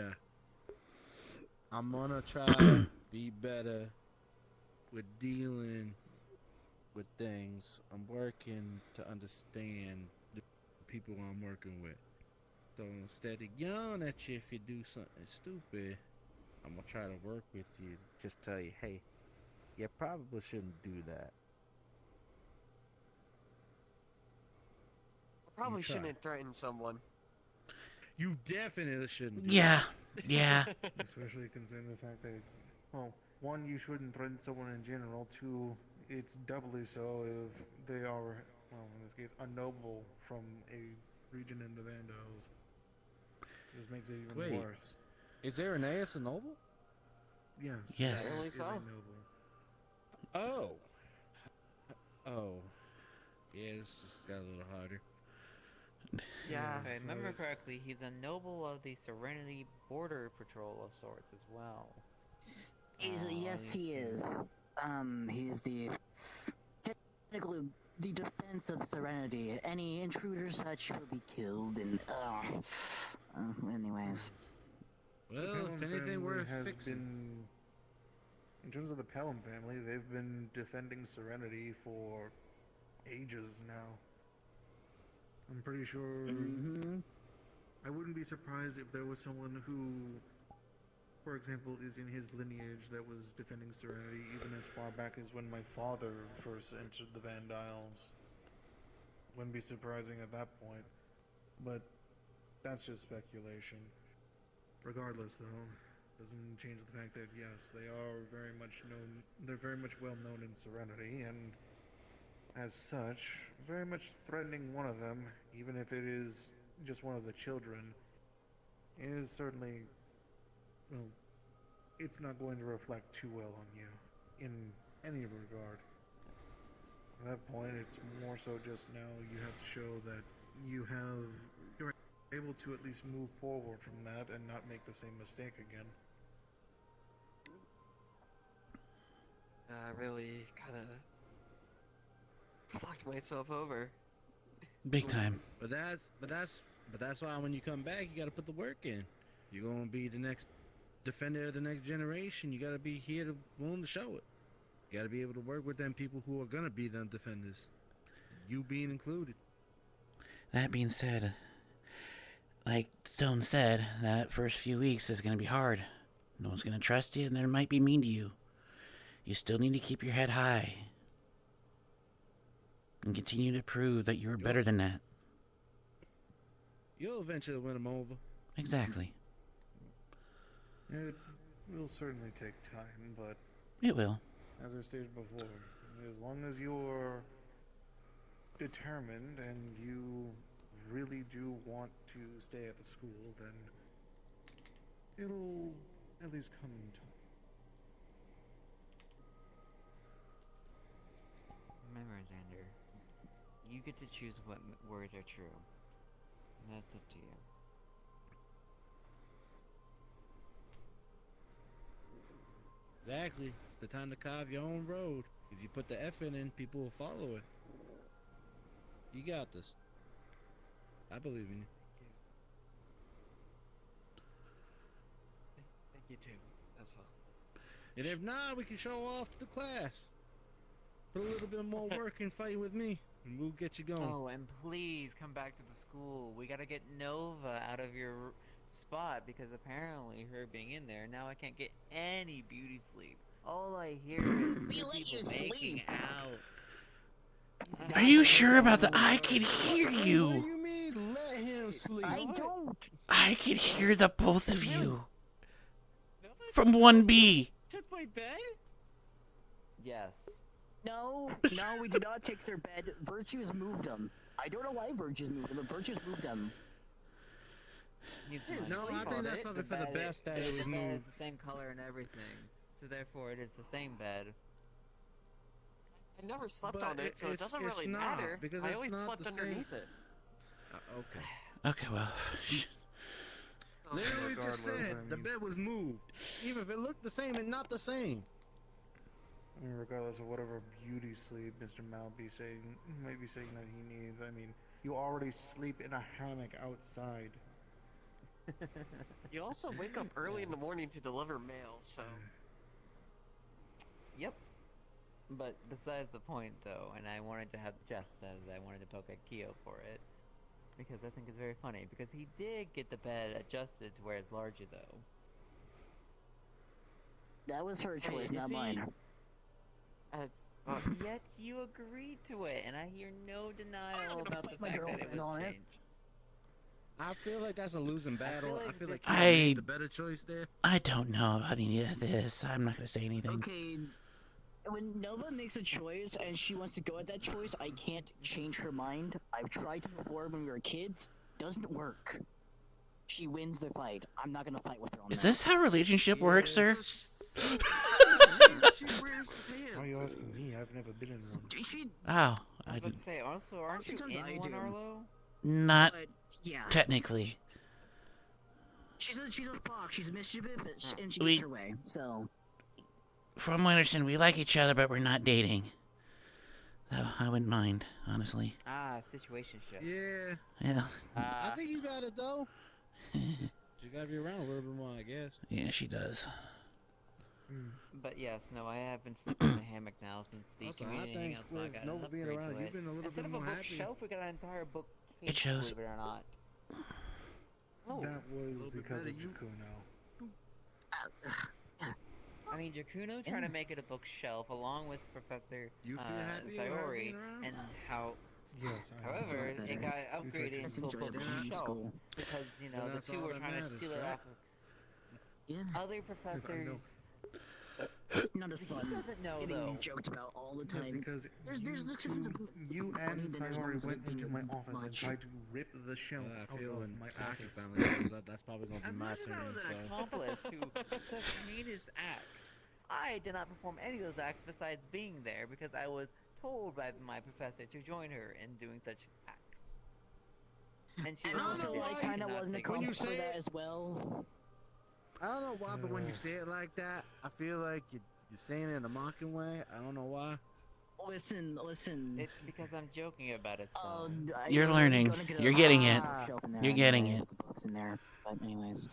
I'm gonna try to be better with dealing with things. I'm working to understand the people I'm working with. So instead of yelling at you if you do something stupid, I'm gonna try to work with you. Just tell you, hey, you probably shouldn't do that. I probably try. shouldn't threaten someone. You definitely shouldn't. Do Yeah. Yeah. Especially considering the fact that, well, one, you shouldn't threaten someone in general. Two, it's doubly so if they are, well, in this case, a noble from a region in the Vandals. Just makes it even Wait. worse. Is Irenaeus a noble? Yes. Yes. that Apparently is so. a noble. Oh. Oh. Yeah, this just got a little harder. Yeah. If I remember so- correctly, he's a noble of the Serenity Border Patrol of sorts as well. Yes, he is. He is the technically the defense of Serenity. Any intruder such will be killed. And anyways, The Well, Pelham if anything family worth has fixing. been, in terms of the Pelham family, they've been defending Serenity for ages now. I'm pretty sure. Mm-hmm. I wouldn't be surprised if there was someone who for example, is in his lineage that was defending Serenity even as far back as when my father first entered the Vandiles. Wouldn't be surprising at that point. But that's just speculation. Regardless, though, doesn't change the fact that, yes, they are very much known, they're very much well known in Serenity, and as such, very much threatening one of them, even if it is just one of the children, is certainly, well, it's not going to reflect too well on you in any regard. At that point, it's more so just now you have to show that you're able to at least move forward from that and not make the same mistake again. I really kind of fucked myself over. Big time. But that's why when you come back, you gotta put the work in. You're gonna be the next defender of the next generation. You gotta be here to willing to show it. You gotta be able to work with them people who are gonna be them defenders. You being included. That being said, like Stone said, that first few weeks is going to be hard. No one's going to trust you, and they might be mean to you. You still need to keep your head high. And continue to prove that you're better than that. You'll eventually win them over. Exactly. It will certainly take time, but It will. as I stated before, as long as you're determined and you really do want to stay at the school, then it'll at least come in time. Remember, Xander, you get to choose what words are true. And that's up to you. Exactly. It's the time to carve your own road. If you put the effort in, people will follow it. You got this. I believe in you. Thank you too. That's all. And if not, we can show off to the class. Put a little bit more work in fighting with me, and we'll get you going. Oh, and please come back to the school. We gotta get Nova out of your spot because apparently her being in there, now I can't get any beauty sleep. All I hear is We two let you people making sleep. out. Are you sure about the... I can hear What do you. you mean, let him sleep? I don't. I can hear the both of you. From 1B. Took my bed? Yes. No, we did not take their bed. Virtue's moved them. I don't know why Virtue's moved them, but Virtue's moved them. He's No, I think that's probably for the best that it was The bed is moved. the same color and everything, so therefore it is the same bed. I never slept But on it, so it doesn't it's really not, matter. because I it's always not slept the same. underneath it. Okay. Okay, well... Literally just Regardless, said I the mean- bed was moved. Even if it looked the same and not the same. I mean, regardless of whatever beauty sleep Mr. Mal might be saying that he needs, I mean, you already sleep in a hammock outside. You also wake up early in the morning to deliver mail, so... Yep. But besides the point, though, and I wanted to have the jest as I wanted to poke at Keo for it, because I think it's very funny, because he did get the bed adjusted to where it's larger, though. That was her Hey, choice, you not see- mine. Yet you agreed to it, and I hear no denial gonna about the fight my fact that it girlfriend on was it. changed. I feel like that's a losing battle. I like feel like this- you made the better choice there. I don't know about any of this. I'm not going to say anything. Okay, when Nova makes a choice and she wants to go at that choice, I can't change her mind. I've tried to before when we were kids. Doesn't work. She wins the fight. I'm not gonna fight with her on Is that. this how relationship works, sir? She wears pants. Why are you asking me? I've never been in one. She, Oh, I I was about did to say, also, aren't you Sometimes I in one, do. Arlo? not but yeah, technically. she's a fox. She's mischievous and she We- gets her way. So From what I understand, we like each other, but we're not dating. So I wouldn't mind, honestly. Ah, situationship. Yeah, Yeah, I think you got it though. You gotta be around a little bit more, I guess. yeah, she does. But yes, no, I have been sleeping in a hammock now since the Also, I community think hangout spot with got Nova an being upgrade around, to you've it. been a little Instead bit of a more happy. bookshelf, we got an entire book. It shows. Believe it or not. Oh, That was bit because better. of Jukuno. I mean, Jakuno trying to make it a bookshelf along with Professor You feel happy about her Sayori, being around? and how, Yes, I That's however, not it better. got You take upgraded it. It's into a enjoyable in bookshelf school. because the that's two all were that trying to matters, steal it right? off of Yeah. other Yes, I professors. know. It's not as He fun. doesn't know Getting though. joked about all the Yes, time. because There's you the two, difference of you funny, and then there's Sayori moments of went it being into my a bit office and much. tried to rip the shelf I out feel of when my Aki office. finally comes up, that's probably gonna be As my much as I turn. was So. an accomplice who such heinous acts, I did not perform any of those acts besides being there because I was told by my professor to join her in doing such acts. And she And was also, forbidden. I She kind could of not wasn't take When you accountable for say that it- as well. I don't know why, but when you say it like that, I feel like you're saying it in a mocking way. I don't know why. Listen. It's because I'm joking about it, Oh, Stone. You're learning. You're getting it. You're getting it. Books in there. But anyways,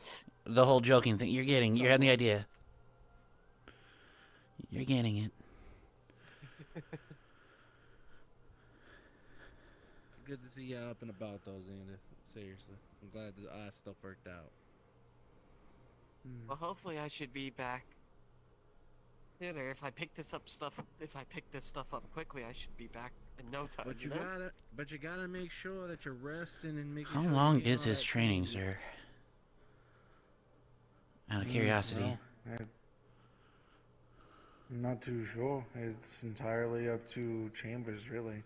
The whole joking thing. You're getting. You're getting the idea. You're getting it. Good to see you up and about, though, Xander. Seriously, I'm glad that stuff worked out. Well, hopefully I should be back. Dinner. If I pick this up up quickly, I should be back in no time. But you know? gotta make sure that you're resting and making How sure long you're getting is all his that training, sleep. sir? Out of curiosity. Well, I'm not too sure. It's entirely up to Chambers, really.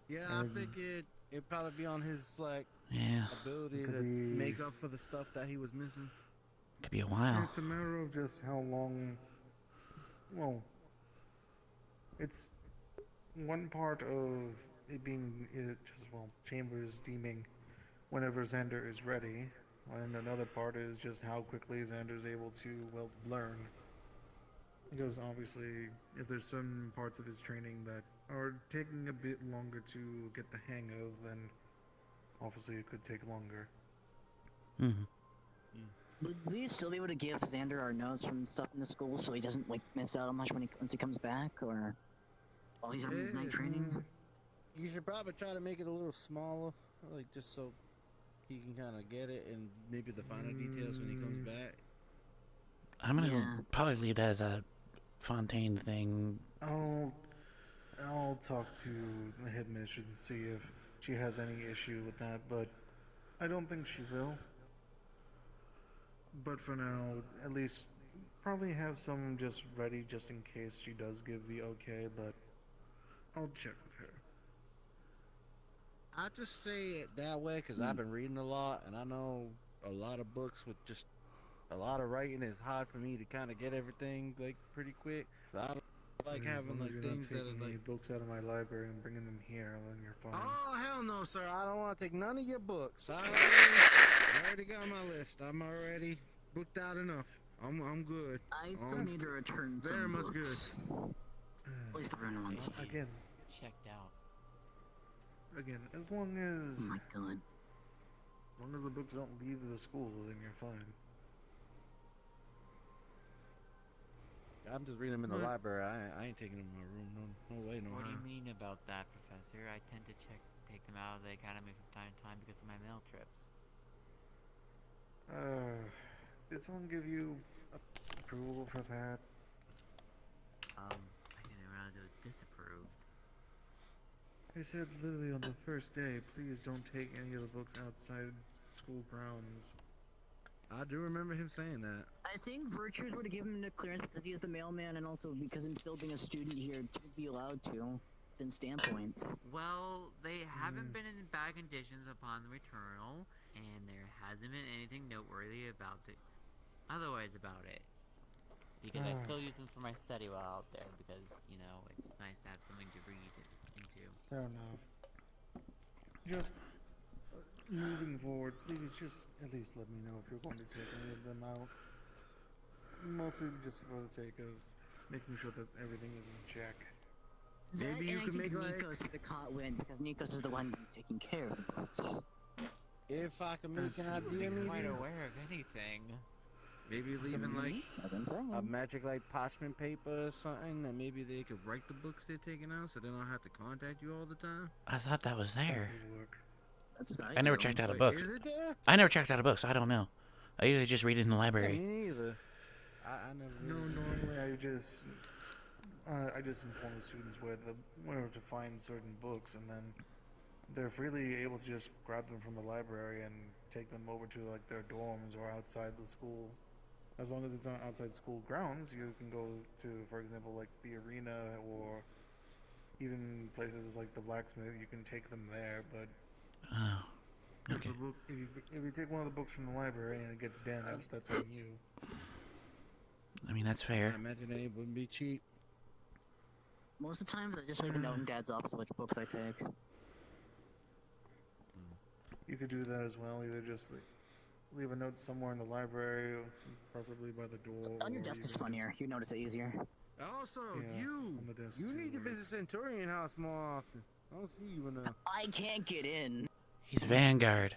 Yeah, I figured it'd probably be on his Yeah. ability It could to be- make up for the stuff that he was missing. Could be a while. It's a matter of just how long. Well, it's one part of it being Chambers deeming whenever Xander is ready, and another part is just how quickly Xander's able to learn. Because obviously, if there's some parts of his training that are taking a bit longer to get the hang of, then obviously it could take longer. Mm-hmm. would we still be able to give Xander our notes from stuff in the school so he doesn't miss out on much once he comes back, or while he's on his night training? You should probably try to make it a little smaller, just so he can kind of get it and maybe the finer details when he comes back. I'm gonna Yeah. probably leave that as a Fontaine thing. I'll talk to the headmistress and see if she has any issue with that, but I don't think she will. But for now, at least probably have some just ready just in case she does give the okay, but I'll check with her. I just say it that way because I've been reading a lot, and I know a lot of books with just a lot of writing is hard for me to kind of get everything pretty quick. So I like As having long as you're not things that taking are any books out of my library and bringing them here, then you're fine. Oh hell no, sir! I don't want to take none of your books. I already got my list. I'm already booked out enough. I'm good. I still need to return very some much books. At least the random ones. Again, Checked out. as long as Oh my god. the books don't leave the school, then you're fine. I'm just reading them in the What? library. I ain't taking them in my room. No way, no What do how. you mean about that, Professor? I tend to take them out of the academy from time to time because of my mail trips. Did someone give you approval for that? I didn't realize it was disapproved. I said literally on the first day, please don't take any of the books outside school grounds. I do remember him saying that. I think Virtues would have given him the clearance because he is the mailman and also because him still being a student here to be allowed to, than standpoints. Well, they haven't been in bad conditions upon the returnal, and there hasn't been anything noteworthy about it. Otherwise about it. Because I still use them for my study while out there because, it's nice to have something to read into. Fair enough. Just moving forward, please just at least let me know if you're going to take any of them out. Mostly just for the sake of making sure that everything is in check. Maybe you and could I think make, Nikos would have caught wind because Nikos is the one taking care of the books. If I can make an Absolutely. idea, Quite maybe aware of anything. maybe leaving That's what I'm saying. a magic parchment paper or something that maybe they could write the books they're taking out, so they don't have to contact you all the time. I thought that was there. Would work. That's what I never do. checked out a Wait, book. is it there? I never checked out a book, so I don't know. I usually just read it in the Yeah, library. me neither. I never. No, really- normally I I just inform the students where to find certain books, and then they're freely able to just grab them from the library and take them over to like their dorms or outside the school. As long as it's not outside school grounds, you can go to, for example, like the arena or even places like the blacksmith. You can take them there, but Oh, okay. if you take one of the books from the library and it gets damaged, that's on you. I mean, that's I fair. imagine it wouldn't be cheap. Most of the time, I just make a note in Dad's office which books I take. You could do that as well. Either just leave a note somewhere in the library, preferably by the door. On your or desk is even funnier. You notice it easier. Also, Yeah, on the desk you too, need to right? visit Centurion House more often. I don't see you enough. I can't get in. He's Vanguard.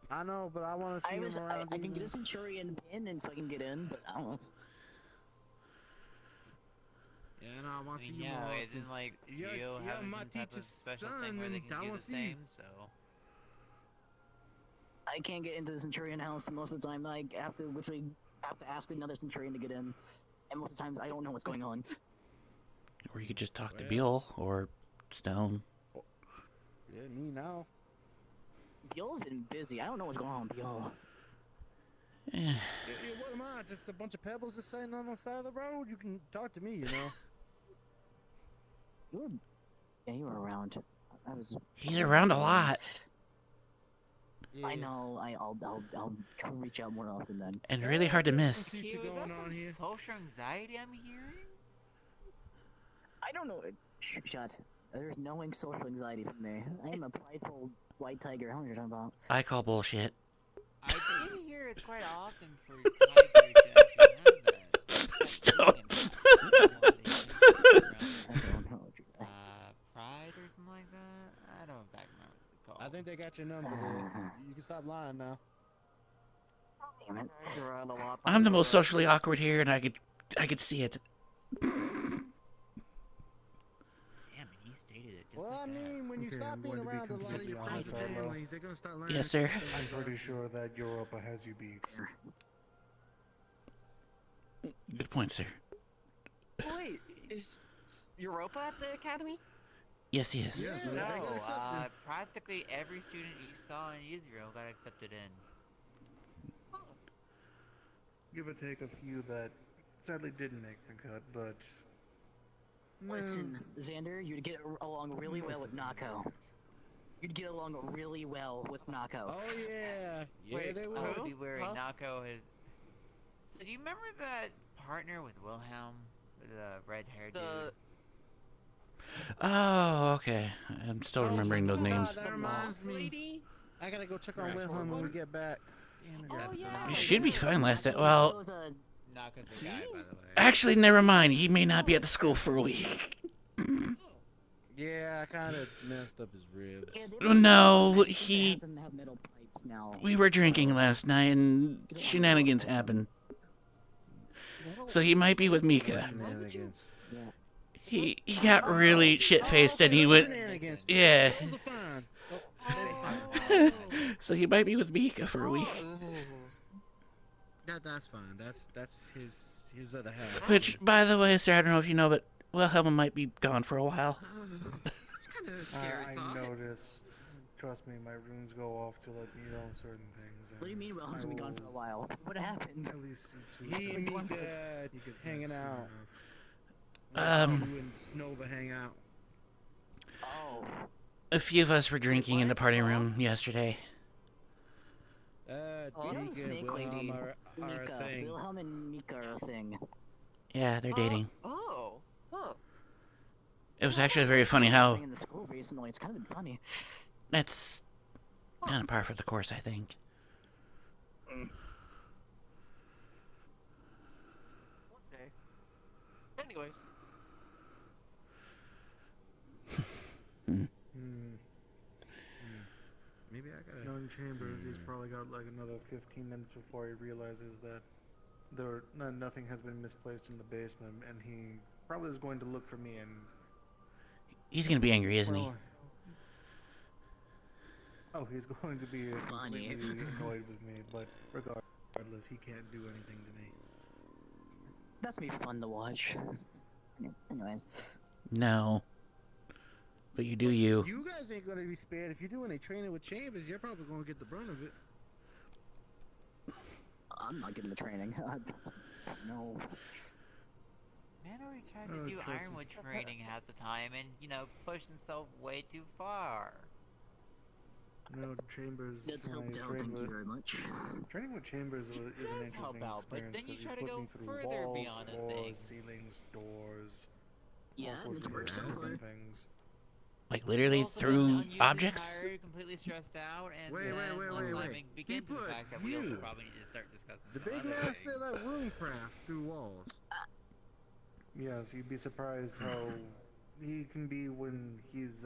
I know, but I want to see him around. I can get a Centurion pin and so I can get in, but I don't know. Yeah, no, I want I to see mean, you yeah, more isn't often. like You're- Geo you're having my some type of teacher's special son, thing where they and can I do wanna the see you. same, so... I can't get into the Centurion house most of the time. I have to literally ask another Centurion to get in, and most of the times I don't know what's going on. Or you could just talk to Well. Beal or Stone. Yeah, me now. Bill's been busy. I don't know what's going on with Bill. Eh, Yeah, what am I? Just a bunch of pebbles just sitting on the side of the road? You can talk to me, you know. You were around. I was. he's around a lot. Yeah. I know. I'll reach out more often then. And really hard to miss. Keep you Geo, is that going on some here. social anxiety I'm hearing? I don't know. Shut. There's no social anxiety from me. I am a prideful white tiger. I don't know what you're talking about. I call bullshit. I did hear it's quite often for Tiger to actually have that. Stop. I don't know what you're Pride or something like that? I don't exactly remember what it's called. I think they got your number there. You can stop lying now. Damn it. Hang around a lot. I'm the most socially awkward here, and I could see it. Damn it, he stated it just Well, like I that. mean, when you Okay, stop I'm being going to be around a lot of completely your friends honest, and Arlo. family, they're gonna start learning. Yes, sir. I'm pretty sure that Europa has you beat. Good point, sir. Wait, is Europa at the academy? Yes, he is. Yeah, No, they got accepted. practically every student you saw in Israel got accepted in. Give or take a few that sadly didn't make the cut, but Listen, Xander, you'd get along really well with Nako. You'd get along really well with Nako. Oh yeah, yeah, Wait, they I will. would be wearing Huh? Nako his... So do you remember that partner with Wilhelm? The red-haired dude? The Oh, okay. I'm still remembering those names. That reminds me. lady? I gotta go check on Right. Wilhelm when we get back. Damn it, Oh, that's yeah. You should be fine last day. Well, Nako's a- Naka's the guy, by the way. actually, never mind. He may not be at the school for a week. Yeah, I kind of messed up his ribs. Yeah, they Oh, no, they he- have them have metal pipes now. We were drinking last night, and shenanigans happened. So he might be with Mika. Shenanigans. Yeah. He got really shit-faced, and he went... Shenanigans. Yeah. Those are fine. Oh. So he might be with Mika for a week. That's fine. That's his other half. Which, by the way, sir, I don't know if you know, but Wilhelm might be gone for a while. It's kind of a scary I thought. noticed. Trust me, my runes go off to let me know certain things. What do you mean Wilhelm's I been gone for a while? What happened? At least He and Mika he gets hanging back soon out. enough. You and Nova hang out. Oh. A few of us were drinking in the party room yesterday. Oh, Mika and Snake Lady. Wilhelm are a Mika. thing. Wilhelm and Mika are a thing. Yeah, they're dating. Oh. Huh. It was actually very funny how In the school recently, it's kind of been funny. that's kind of par for the course, I think. Okay. Anyways. Maybe I gotta. Knowing Chambers, he's probably got like another 15 minutes before he realizes that nothing has been misplaced in the basement, and he probably is going to look for me and. He's gonna be angry, isn't he? Well, oh, he's going to be Funny. completely annoyed with me, but regardless. Regardless, he can't do anything to me. That's gonna be fun to watch. Anyways. No. But you do you. You guys ain't gonna be spared. If you're doing a training with Chambers, you're probably gonna get the brunt of it. I'm not getting the training. No. Man already tried Oh, to do trust me. Ironwood training half the time and, pushed himself way too far. No, Chambers. That's helped out, thank you very much. Training with Chambers is an does interesting help out, but experience then you because try he's to put go me through further walls, beyond the floors, things. ceilings, doors, Yeah, all and sorts it's of worked so interesting far. things. Like literally Also, through unusually objects? tired, completely stressed out, and Wait, then wait, let's wait, not wait. even begin to the put fact that we also you, probably need to start discussing the some big other master things. that runecraft through walls. Yes, you'd be surprised how he can be when he's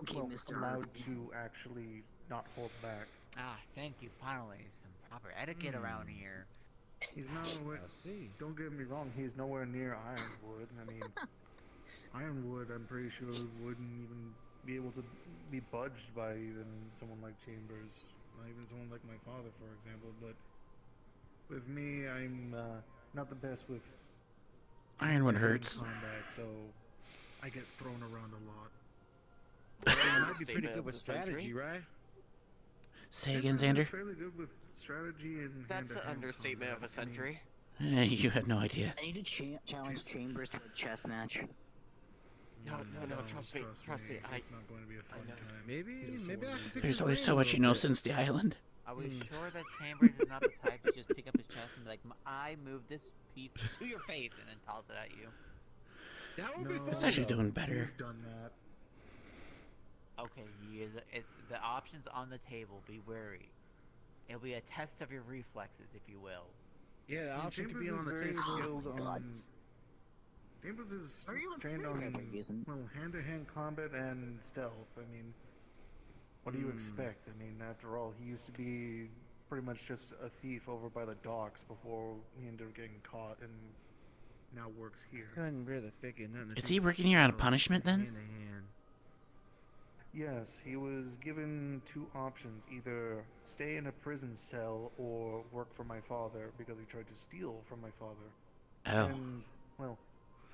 Okay, well, Mr. allowed to actually not hold back. Ah, thank you. Finally, some proper etiquette around here. He's nowhere. I see. Don't get me wrong. He's nowhere near Ironwood. I mean, Ironwood. I'm pretty sure wouldn't even be able to be budged by even someone like Chambers, not even someone like my father, for example. But with me, I'm not the best with Ironwood hand hurts. combat, so I get thrown around a lot. You might be pretty Statement good of with the century. strategy, right? Say again, Chambers is Xander? fairly good with strategy and That's an hand-to-hand understatement of a combat. I mean, century. You have no idea. I need to challenge Chambers to a chess match. No, trust me. It's not going to be a fun know. time. Maybe He's a I sword can user. pick There's his only brain so a much you little know bit. since the island. Are we sure that Chambers is not the type to just pick up his chest and be like, I move this piece to your face and then toss it at you? That would be No. fun. It's actually though. doing better. He's done that. Okay, it's the options on the table. Be wary. It'll be a test of your reflexes, if you will. Yeah, the And option could Chambers be is on the very table. skilled Oh my God. on. Chambers is Are you trained afraid of on that reason? hand-to-hand combat and stealth. I mean, what do you Hmm. expect? I mean, after all, he used to be pretty much just a thief over by the docks before he ended up getting caught and now works here. Couldn't really figure nothing. Is he working here out of Stealth, punishment then? hand to hand. Yes, he was given two options: either stay in a prison cell or work for my father because he tried to steal from my father. Oh. And well,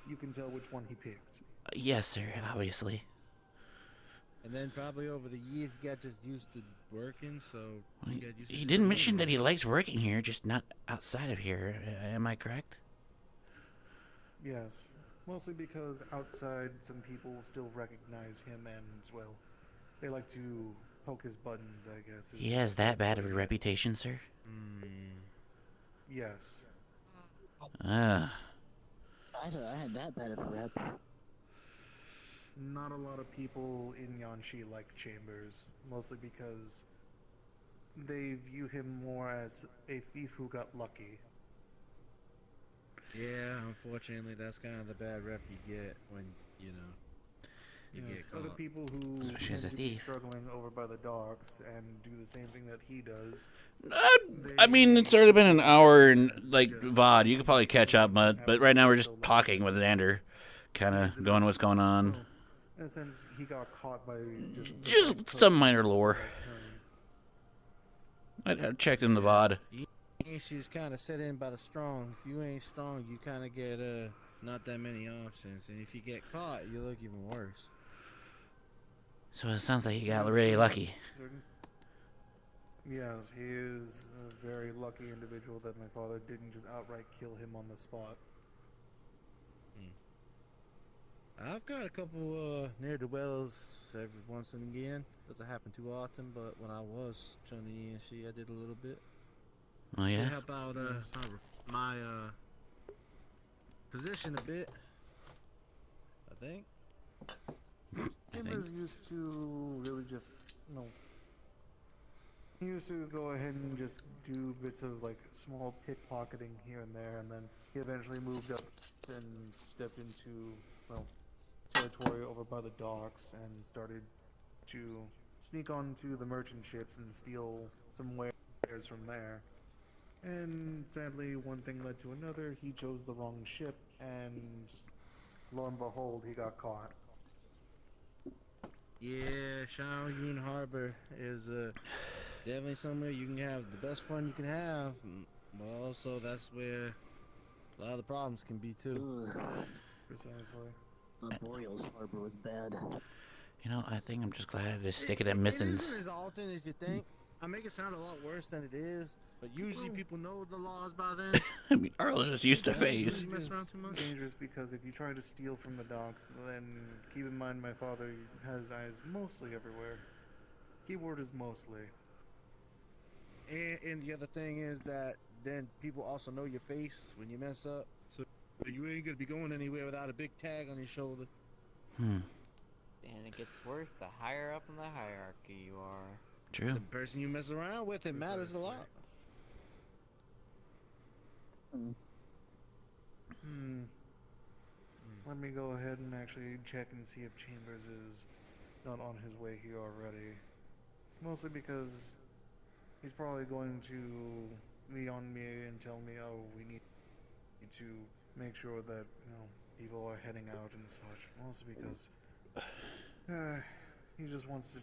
you can tell which one he picked. Yes, sir, obviously. And then probably over the years, he got just used to working, so He, got used to he sitting didn't mention there. that he likes working here, just not outside of here. Am I correct? Yes, mostly because outside some people still recognize him and, well, they like to poke his buttons, I guess. is- He has that bad of a reputation, sir? Yes. Ah. I had that bad of a rep. Not a lot of people in Yanxi like Chambers, mostly because they view him more as a thief who got lucky. Yeah, unfortunately, that's kind of the bad rep you get when, you Yes, get other caught. people who Especially as a tend to be thief. struggling over by the docks and do the same thing that he does. I mean, it's already been an hour and, like, VOD. You could probably catch up, but right now we're just talking with Xander. Kind of going what's going on. Well, in a sense, he got caught by just the Just right some person minor at the lore. right time. I checked in the VOD. She's kind of set in by the strong. If you ain't strong, you kind of get not that many options, and if you get caught, you look even worse. So it sounds like he got really lucky. Yes, he is a very lucky individual that my father didn't just outright kill him on the spot. I've got a couple near the wells every once and again. Doesn't happen too often, but when I was training in, I did a little bit. Oh, To yeah? help out my position a bit. I think. Chambers used to really just, he used to go ahead and just do bits of like small pickpocketing here and there, and then he eventually moved up and stepped into, territory over by the docks and started to sneak onto the merchant ships and steal some wares from there. And sadly, one thing led to another. He chose the wrong ship, and lo and behold, he got caught. Yeah, Shaoyun Harbor is definitely somewhere you can have the best fun you can have. But also, that's where A lot of the problems can be too. Ugh, Precisely. the Boreals Harbor was bad. You know, I think I'm just glad I just stick it It at Mithens. isn't as often as you think. I make it sound a lot worse than it is, but usually people know the laws by then. I mean, Arlo's just used to Yeah, phase. you mess around too much. Dangerous because if you try to steal from the docks, then keep in mind my father has eyes mostly everywhere. Keyword is mostly. And the other thing is that then people also know your face when you mess up. So you ain't gonna be going anywhere without a big tag on your shoulder. And it gets worse the higher up in the hierarchy you are. True. The person you mess around with, it matters a lot. Let me go ahead and actually check and see if Chambers is not on his way here already. Mostly because he's probably going to be on me and tell me, oh, we need to make sure that, people are heading out and such. Mostly because he just wants to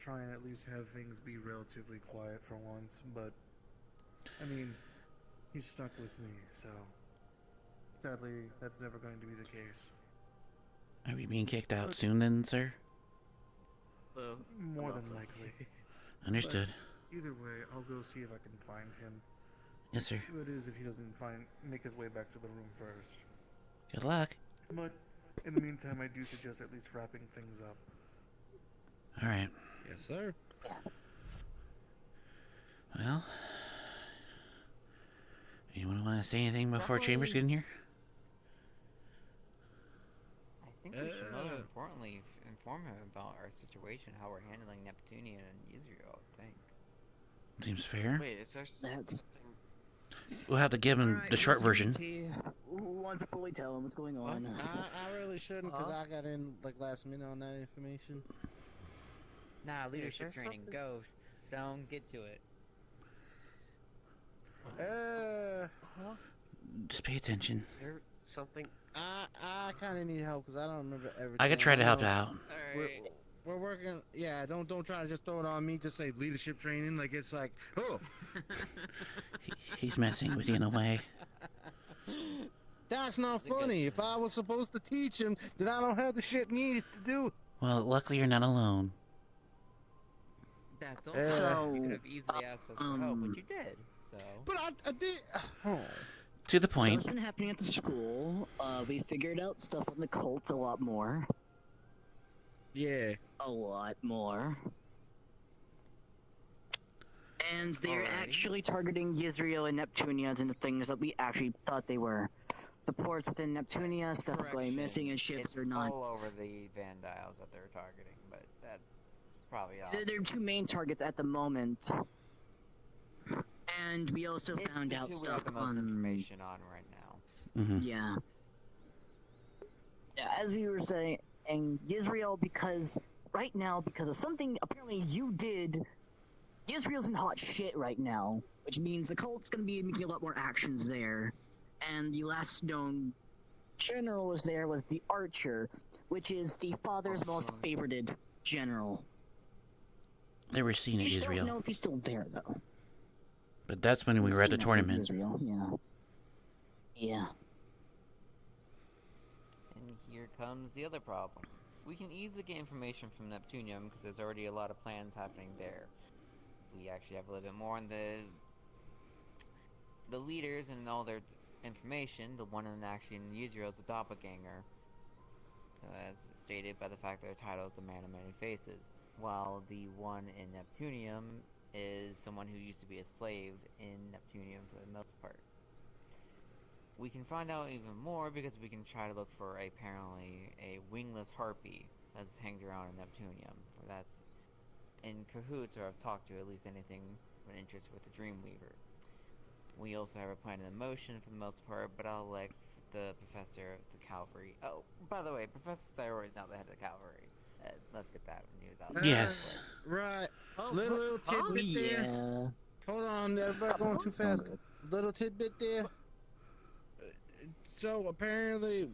try and at least have things be relatively quiet for once. But, I mean, he's stuck with me, so sadly, that's never going to be the case. Are we being kicked out soon then, sir? Well, More I'm than also- likely. Understood. But either way, I'll go see if I can find him. Yes, sir. That is, if he doesn't make his way back to the room first. Good luck. But in the meantime, I do suggest at least wrapping things up. All right. Yes, sir. Well, anyone want to say anything before Chambers get in here? I think we should more importantly inform him about our situation, how we're handling Neptunia and Israel, I think. Seems fair. Wait, is there That's something? We'll have to give him Alright, the short version. Who wants to fully tell him what's going on? I really shouldn't, because I got in like last minute on that information. Nah, leadership there's training, something- go. Stone, get to it. Just pay attention. Is there something? I kind of need help because I don't remember everything. I could try to help know out. Alright. We're working. Yeah, don't try to just throw it on me. Just say leadership training. Like it's like, oh, He's messing with you in a way. that's not That's a good funny. If I was supposed to teach him, then I don't have the shit needed to do. Well, luckily you're not alone. That's also you could have So, easily asked us for help, but you did. So But I did. Oh. To the So point. what's been happening at the school? We figured out stuff on the cult a lot more. Yeah. A lot more. And they're Alrighty. actually targeting Yisrael and Neptunia and the things that we actually thought they were. The ports within Neptunia, stuff is going missing, and ships it's are not. all over the Vandiles that they're targeting, but that's probably all. They're two main targets at the moment. And we also It's found the out two we stuff have the most on. information on right now. Hmm. Yeah. As we were saying, and Yisrael, because right now, because of something apparently you did, Yisrael's in hot shit right now, which means the cult's gonna be making a lot more actions there. And the last known general was there was the Archer, which is the father's most favorited general. They were seen We at just don't know Israel. if he's still there though. But that's when we were at the Seen tournament. Israel, yeah. Yeah. And here comes the other problem. We can easily get information from Neptunium because there's already a lot of plans happening there. We actually have a little bit more on the leaders and all their information. The one in actually in Israel is a doppelganger, as stated by the fact that their title is the Man of Many Faces, while the one in Neptunium is someone who used to be a slave in Neptunium for the most part. We can find out even more because we can try to look for apparently a wingless harpy that hangs around in Neptunium, or that's in cahoots or have talked to at least anything of an interest with the Dreamweaver. We also have a plan in motion for the most part, but I'll let the professor of the cavalry. Oh, by the way, Professor Thyroid is now the head of the cavalry. Let's get that news out. Yes. Right. Little tidbit there. Yeah. Hold on, everybody going too fast. Little tidbit there. So apparently,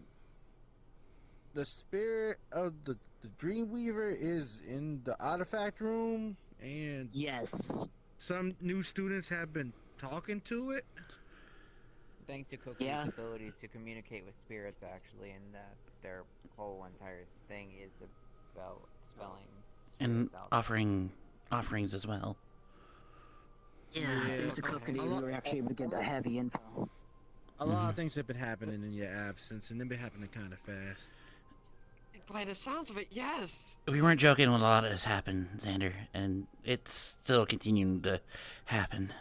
the spirit of the Dreamweaver is in the artifact room, and Yes. some new students have been talking to it. Thanks to Cookie's Yeah. ability to communicate with spirits, actually, and that their whole entire thing is about spelling And spirits out. offerings as well. Yeah, Yeah. thanks to Cookie, we were actually able to get a heavy info. A lot of things have been happening in your absence, and they've been happening kind of fast. By the sounds of it, yes. We weren't joking when a lot of this happened, Xander, and it's still continuing to happen.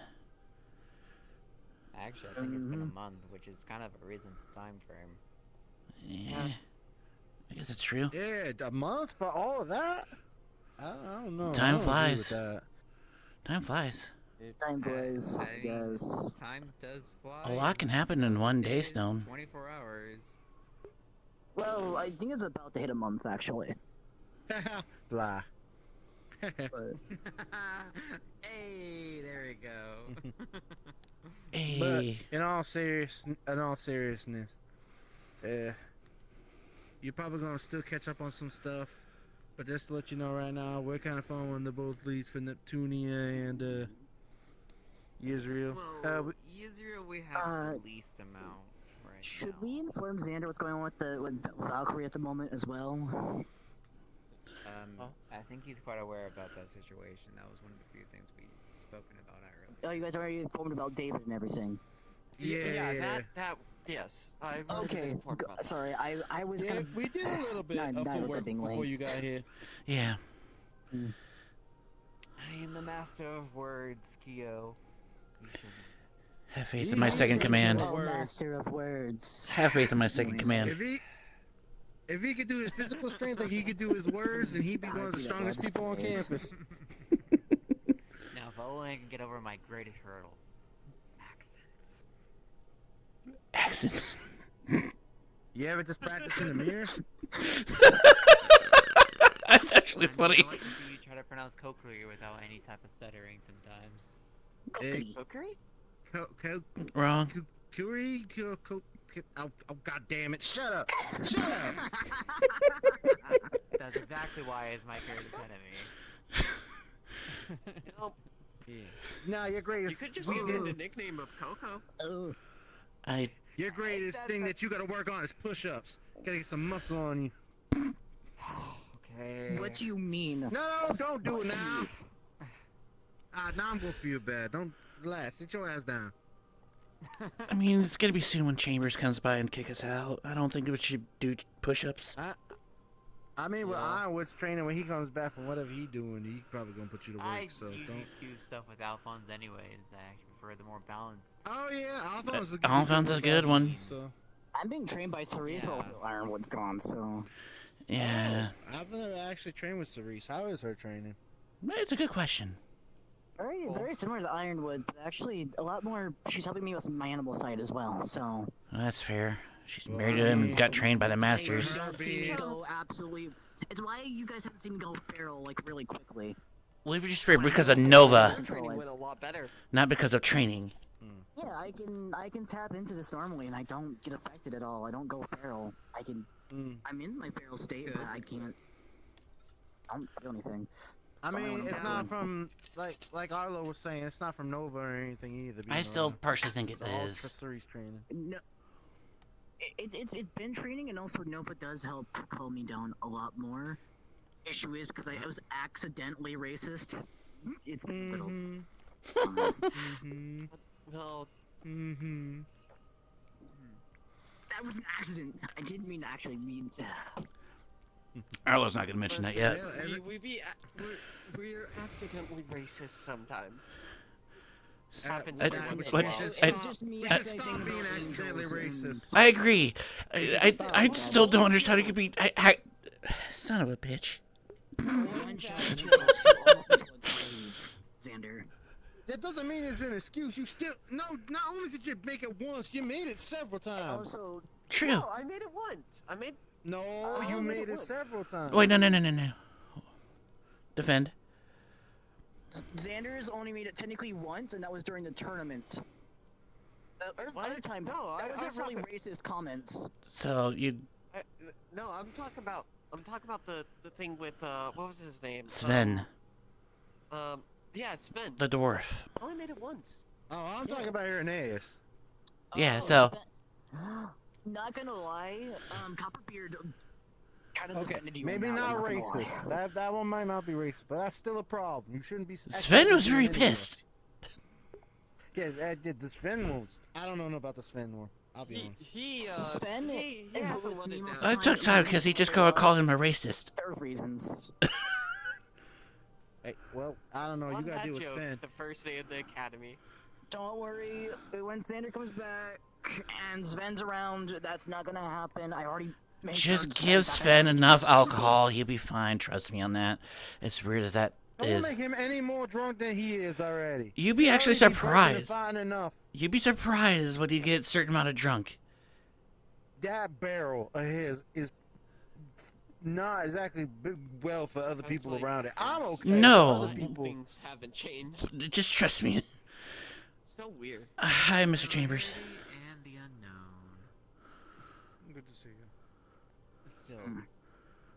Actually, I think it's been a month, which is kind of a reasonable time frame. Yeah. I guess it's true. Yeah, a month for all of that? I don't know. Time I don't agree flies. with that. Time flies. Time flies, I mean, guys. time does fly. A lot can happen in one day, It is Stone. 24 hours. Well, I think it's about to hit a month, actually. Blah. But Hey, there we go. But Hey. in all seriousness, you're probably gonna still catch up on some stuff. But just to let you know right now, we're kind of following the both leads for Neptunia and Israel. Well, Israel, we have the least amount right should now. we inform Xander what's going on with Valkyrie at the moment as well? I think he's quite aware about that situation. That was one of the few things we spoken about earlier. Oh, you guys are already informed about David and everything. Yeah. That yes. I've Okay, been informed about that. sorry, I was Yeah, kind we did a little bit Not- of not the with work it being before late. you got here. Yeah. I am the master of words, Kyo. You should know this. Have faith in my second command. of Words. master of words. Have faith in my second command. If he could do his physical strength like he could do his words, then he'd be one of the strongest people on campus. Now, if only I can get over my greatest hurdle. Accents. Accent. You ever just practice in the mirror? That's actually funny. I like to see you try to pronounce Kokuri without any type of stuttering sometimes. Hey, Valkyrie? Wrong. Curie? Oh, god damn it. Shut up. Shut up. That's exactly why it's my favorite enemy. No, Nah, your greatest. you could just give him the nickname of Coco. Oh, Your greatest thing that you gotta work on is push-ups. Gotta get some muscle on you. Okay. what do you mean? No, don't do it now. Now I'm gonna feel bad. Don't relax. Sit your ass down. I mean, it's gonna be soon when Chambers comes by and kick us out. I don't think we should do push-ups. I mean, with Yeah. Ironwood's training, when he comes back from whatever he doing, he's probably gonna put you to work. I So usually don't. do stuff with Alphonse anyways. I actually prefer the more balanced. Oh yeah, Alphonse. Alphonse is a good one. So I'm being trained by Cerise while Ironwood's gone, so Yeah. I've never actually trained with Cerise. How is her training? It's a good question. very similar to Ironwood, but actually a lot more. She's helping me with my animal side as well, so. That's fair. She's Well, married I to him mean- and got trained by the You masters. don't see me go absolutely. It's why you guys haven't seen me go feral like really quickly. Well, we just fair because of Nova, Your training went a lot better. not because of training. Yeah, I can tap into this normally, and I don't get affected at all. I don't go feral. I'm in my feral state, but I don't feel anything. I Something mean, like it's that. not from like Arlo was saying. It's not from Nova or anything either. I still partially think it It's all is. Cerise training. No, it's been training, and also Nova does help calm me down a lot more. Issue is because I was accidentally racist. It's a little. Mm-hmm. No, Mm-hmm. That was an accident. I didn't mean to actually mean. Arlo's not gonna mention that yet. we're accidentally racist sometimes. What? It's just me Stop saying being about accidentally angels and- racist. I agree. I still don't understand how you could be. Son of a bitch. Gunshot kills you almost into a grave, Xander. That doesn't mean it's an excuse. You still no. Not only did you make it once, you made it several times. Also, True. No, I made it once. No, I you made made it it once. several times. Wait, no. Defend. Xander's only made it technically once, and that was during the tournament. The other time, No, that I wasn't was really talking- racist comments. So you, No, I'm talking about the thing with what was his name? Sven, Yeah, Sven. the dwarf. I only made it once. Oh, I'm talking about Irenaeus. Yeah, Oh, so not gonna lie, Copperbeard kind of Okay, offended you on maybe that not one, gonna lie. racist. That one might not be racist, but that's still a problem. You shouldn't be. Sven was very pissed. Yeah, that did the Sven was. I don't know about the Sven one. I'll be honest. Sven he is hasn't with let me it most down. of I the took time because he just called him a racist. There are reasons. Hey, well, I don't know. You On gotta that deal with joke, Sven. the first day of the academy. Don't worry, when Xander comes back and Sven's around, that's not gonna happen. I already made sure Just Sven's give not Sven gonna enough be alcohol, he'll be fine. Trust me on that. It's weird as that Don't is. make him any more drunk than he is already. You'd be He'll actually already be broken and surprised. fine enough. You'd be surprised when you get a certain amount of drunk. That barrel of his is not exactly big well for other Sounds people like around it. I'm okay. No. Other people. Things haven't changed. Just trust me. So weird. Hi, Mr. Chambers. And the unknown. Good to see you. Still,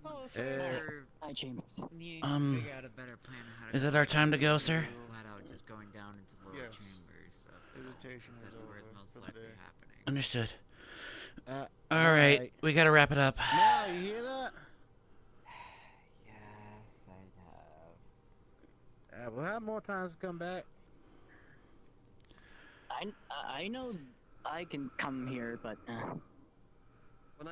Well, Eh. Xander Hi, Chambers. need Um, to figure out a better plan on how to is it our time to go, sir? Flat out just going down into the lower Yes. chambers. So Visitation is that's where it's over most for the likely day. happening. Understood. Uh, All right, we gotta wrap it up. Now you hear that? Yes, I have. We'll have more times to come back. I know I can come here, but when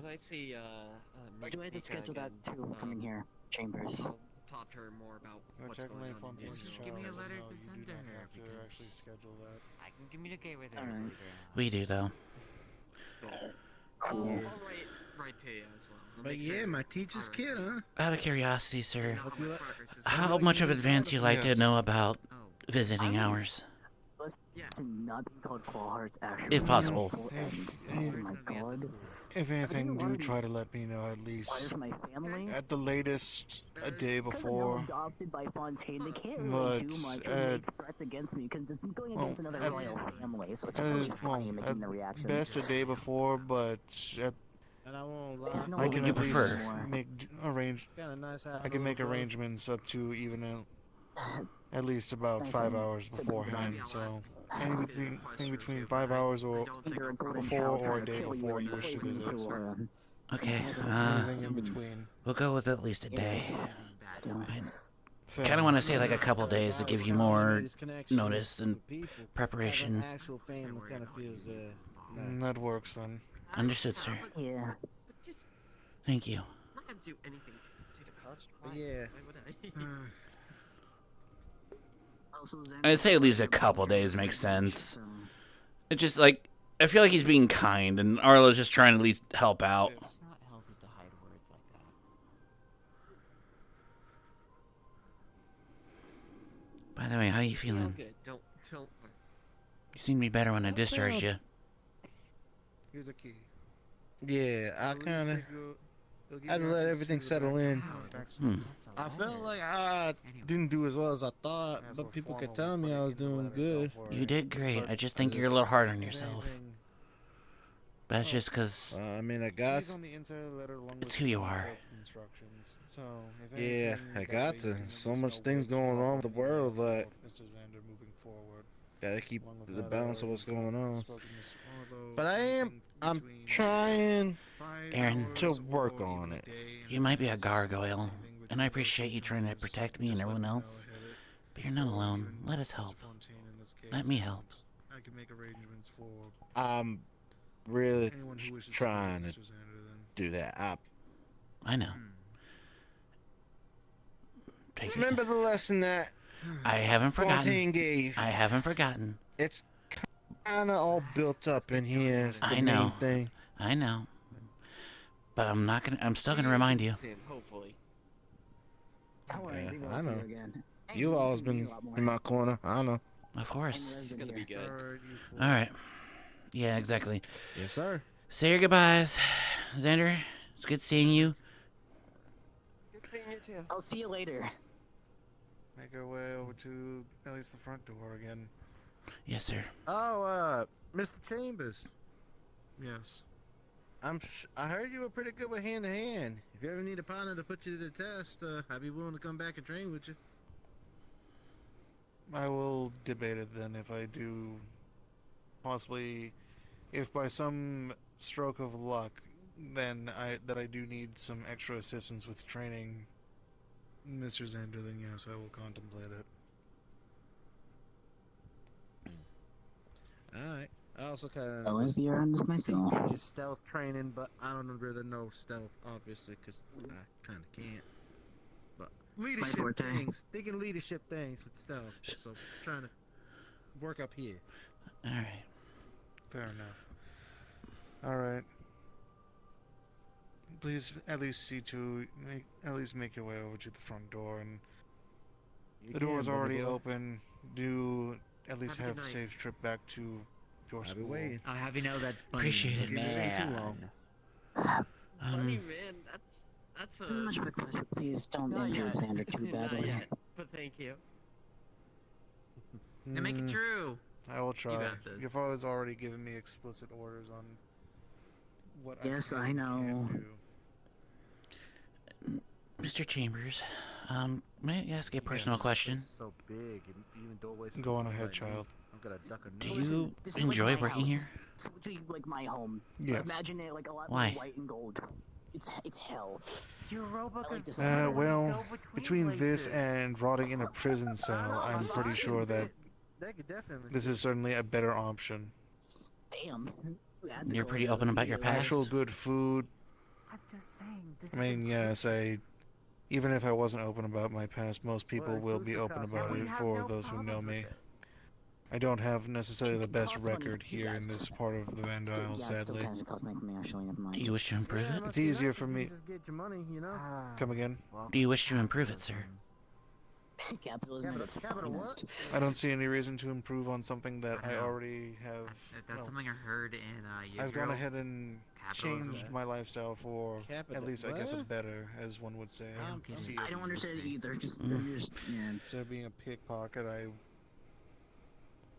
I see or do I have to Mika schedule that again, too? Coming here, Chambers. I'll talk to her more about Go what's check going my on. phone in voice Just Israel. give me a channel, letter so to you send do to not her, have to because- actually schedule that. I can communicate with her. Alright. later on. We do though. Cool. I'll write to you as well. I'll But make yeah, sure my teacher's Alright. kid, huh? Out of curiosity, you sir, know how much progress is how like much you of need advance to you like to Yes. know about Oh, visiting I'm- hours, Listen, not being called Claw Heart's actually if possible? full If- end. if- Oh where's my gonna be at the god. school? If anything, didn't do wanna try to let me know at least. Why for my family? At the latest, a day Because I'm before. adopted by Fontaine, they can't really do But, much or make threats against me because it's going against another at- royal family, so it's really funny making the reactions. best a day before, but at, And I won't I lie. don't know I What what would can you at least prefer? make arrange. Kind of nice. I can make arrangements up to even at least about nice 5 of you. hours So beforehand. maybe I'll So ask anything question or between two, 5 but hours or don't think Either a I'll golden before child or trying a to day kill before you you and wish to poison you visit. through Okay, Anything in between. we'll go with at least a day. Bad. still. I kind of want to say like a couple days to give you more notice and preparation. Actual family kind of feels That works then. Understood, sir. Yeah. But just Thank you. I'm not gonna do anything to the contrary. But yeah. Why would I? Also, Xander- I'd say at least a couple days makes sense. It's just like I feel like he's being kind, and Arlo's just trying to at least help out. It's not healthy to hide words like that. By the way, how you All feeling? good. Don't. You seem to be better when I discharged you. Here's a key. Yeah, I kind of. I had to let everything settle in. Hmm. I felt like I didn't do as well as I thought, but people kept telling me I was doing good. You did great. I just think you're a little hard on yourself. But that's just because I mean, I got. It's who you are. Yeah, I got to. So much things going on with the world, but gotta keep the balance of what's going on. But I'm trying Aaron, to work on it. you might be a gargoyle, and I appreciate you trying to protect me and everyone else. But you're not alone. Let us help. Let me help. I can make arrangements for I'm really anyone who wishes trying visit to Mr. Xander then. do that. I know. Take your Remember the lesson that I haven't forgotten. Fontaine gave. I haven't forgotten. It's kind of all built up in here. It's the I know. main thing. I know. But I'm still gonna remind you. Soon, hopefully. Don't worry, Yeah, we will I see know. you again. And You've you'll always see me been a lot more. in my corner. I know. Of course. It's gonna be good. All right. Yeah, exactly. Yes, sir. Say your goodbyes, Xander. It's good seeing you. Good seeing you too. I'll see you later. Make our way over to at least the front door again. Yes, sir. Oh, Mr. Chambers. Yes. I heard you were pretty good with hand to hand. If you ever need a partner to put you to the test, I'd be willing to come back and train with you. I will debate it then if I do possibly, if by some stroke of luck, then I do need some extra assistance with training Mr. Xander, then yes, I will contemplate it. Alright. I also kind I of always be around with myself. just stealth training, but I don't really know stealth, obviously, because I kind of can't. But leadership forte. things, thinking leadership things with stealth. So trying to work up here. All right. Fair enough. Alright. Please at least make your way over to the front door, and the door's already open. Do at least Have a have good a night. safe trip back to your I'll be school. waiting. I'll have you know that Appreciate it. Keep it way too long. Funny man, that's a. This is much of a request, but please don't Not injure yet. Xander too Not badly. yet, but thank you. Now make it true. I will try. got this. Your father's already given me explicit orders on what Yes, can I and know. can't do. Mr. Chambers, may I ask a personal Yes. question? So big, and even doorways. Go on ahead, child. I'm gonna duck a Do nose. you This is enjoy like my working house. here? It's literally like my home. Yes. Imagine it like a lot Why? more white and gold. It's hell. Your robot I like this. Well, between this and rotting in a prison cell, I'm pretty sure that They could definitely. this is certainly a better option. Damn. Who had the You're pretty gold? open about your past? Actual good food. I'm just saying. This I mean, yes, even if I wasn't open about my past, most people will be open about it for those who know me. I don't have necessarily the best record here in this part of the Van Isle, Yeah, it still sadly. kind of costs money, actually, never mind. Do you wish to improve it? It's easier for me. Just get your money, you know. Come again? Do you wish to improve it, sir? Capitalism at its Capital what? finest. I don't see any reason to improve on something that I already have. That's no. something I heard in Israel. I've gone ahead and Capitalism. changed my lifestyle for, at least I guess, a What? better, as one would say. I don't get it. I don't understand it either. Just, yeah. Instead of being a pickpocket, I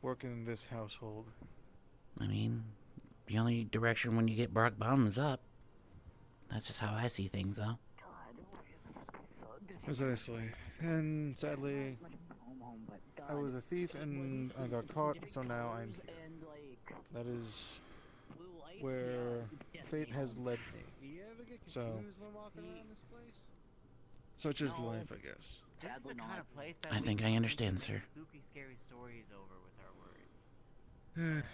work in this household. I mean, the only direction when you get rock bottom is up. That's just how I see things, though. Precisely. And sadly, I was a thief and I got caught, so now I'm here. That is where fate has led me. Do you ever get So- confused when walking around this place? Such is life, I guess. This is Sadly the kind not. of place that I we think can I understand, sir. Spooky, scary stories over with our words.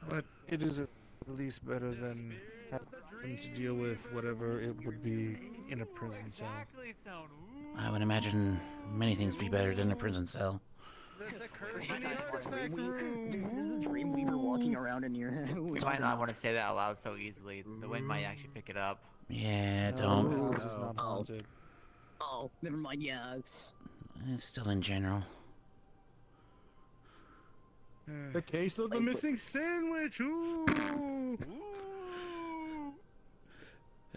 But it is at least better than having to deal with whatever it would be in a prison cell. Exactly, sound. I would imagine many things be better than a prison cell. The curse in the This artifact is room. a dream weaver walking around in here. You might not want to say that out loud so easily. The wind might actually pick it up. Yeah, No, don't. the house is not haunted. Oh, never mind. Yeah. It's still in general. The case of the missing sandwich. Ooh.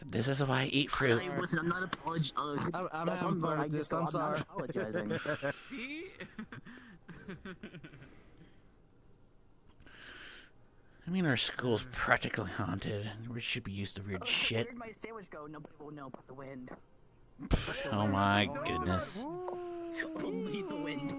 This is why I eat fruit. I'm not apologizing. I'm that's having one fun part I with this. just I'm I'm sorry. not apologizing. See? I mean, our school's practically haunted. We should be used to weird shit. Where'd my sandwich go? Nobody will know but the wind. Oh my goodness. Only the wind.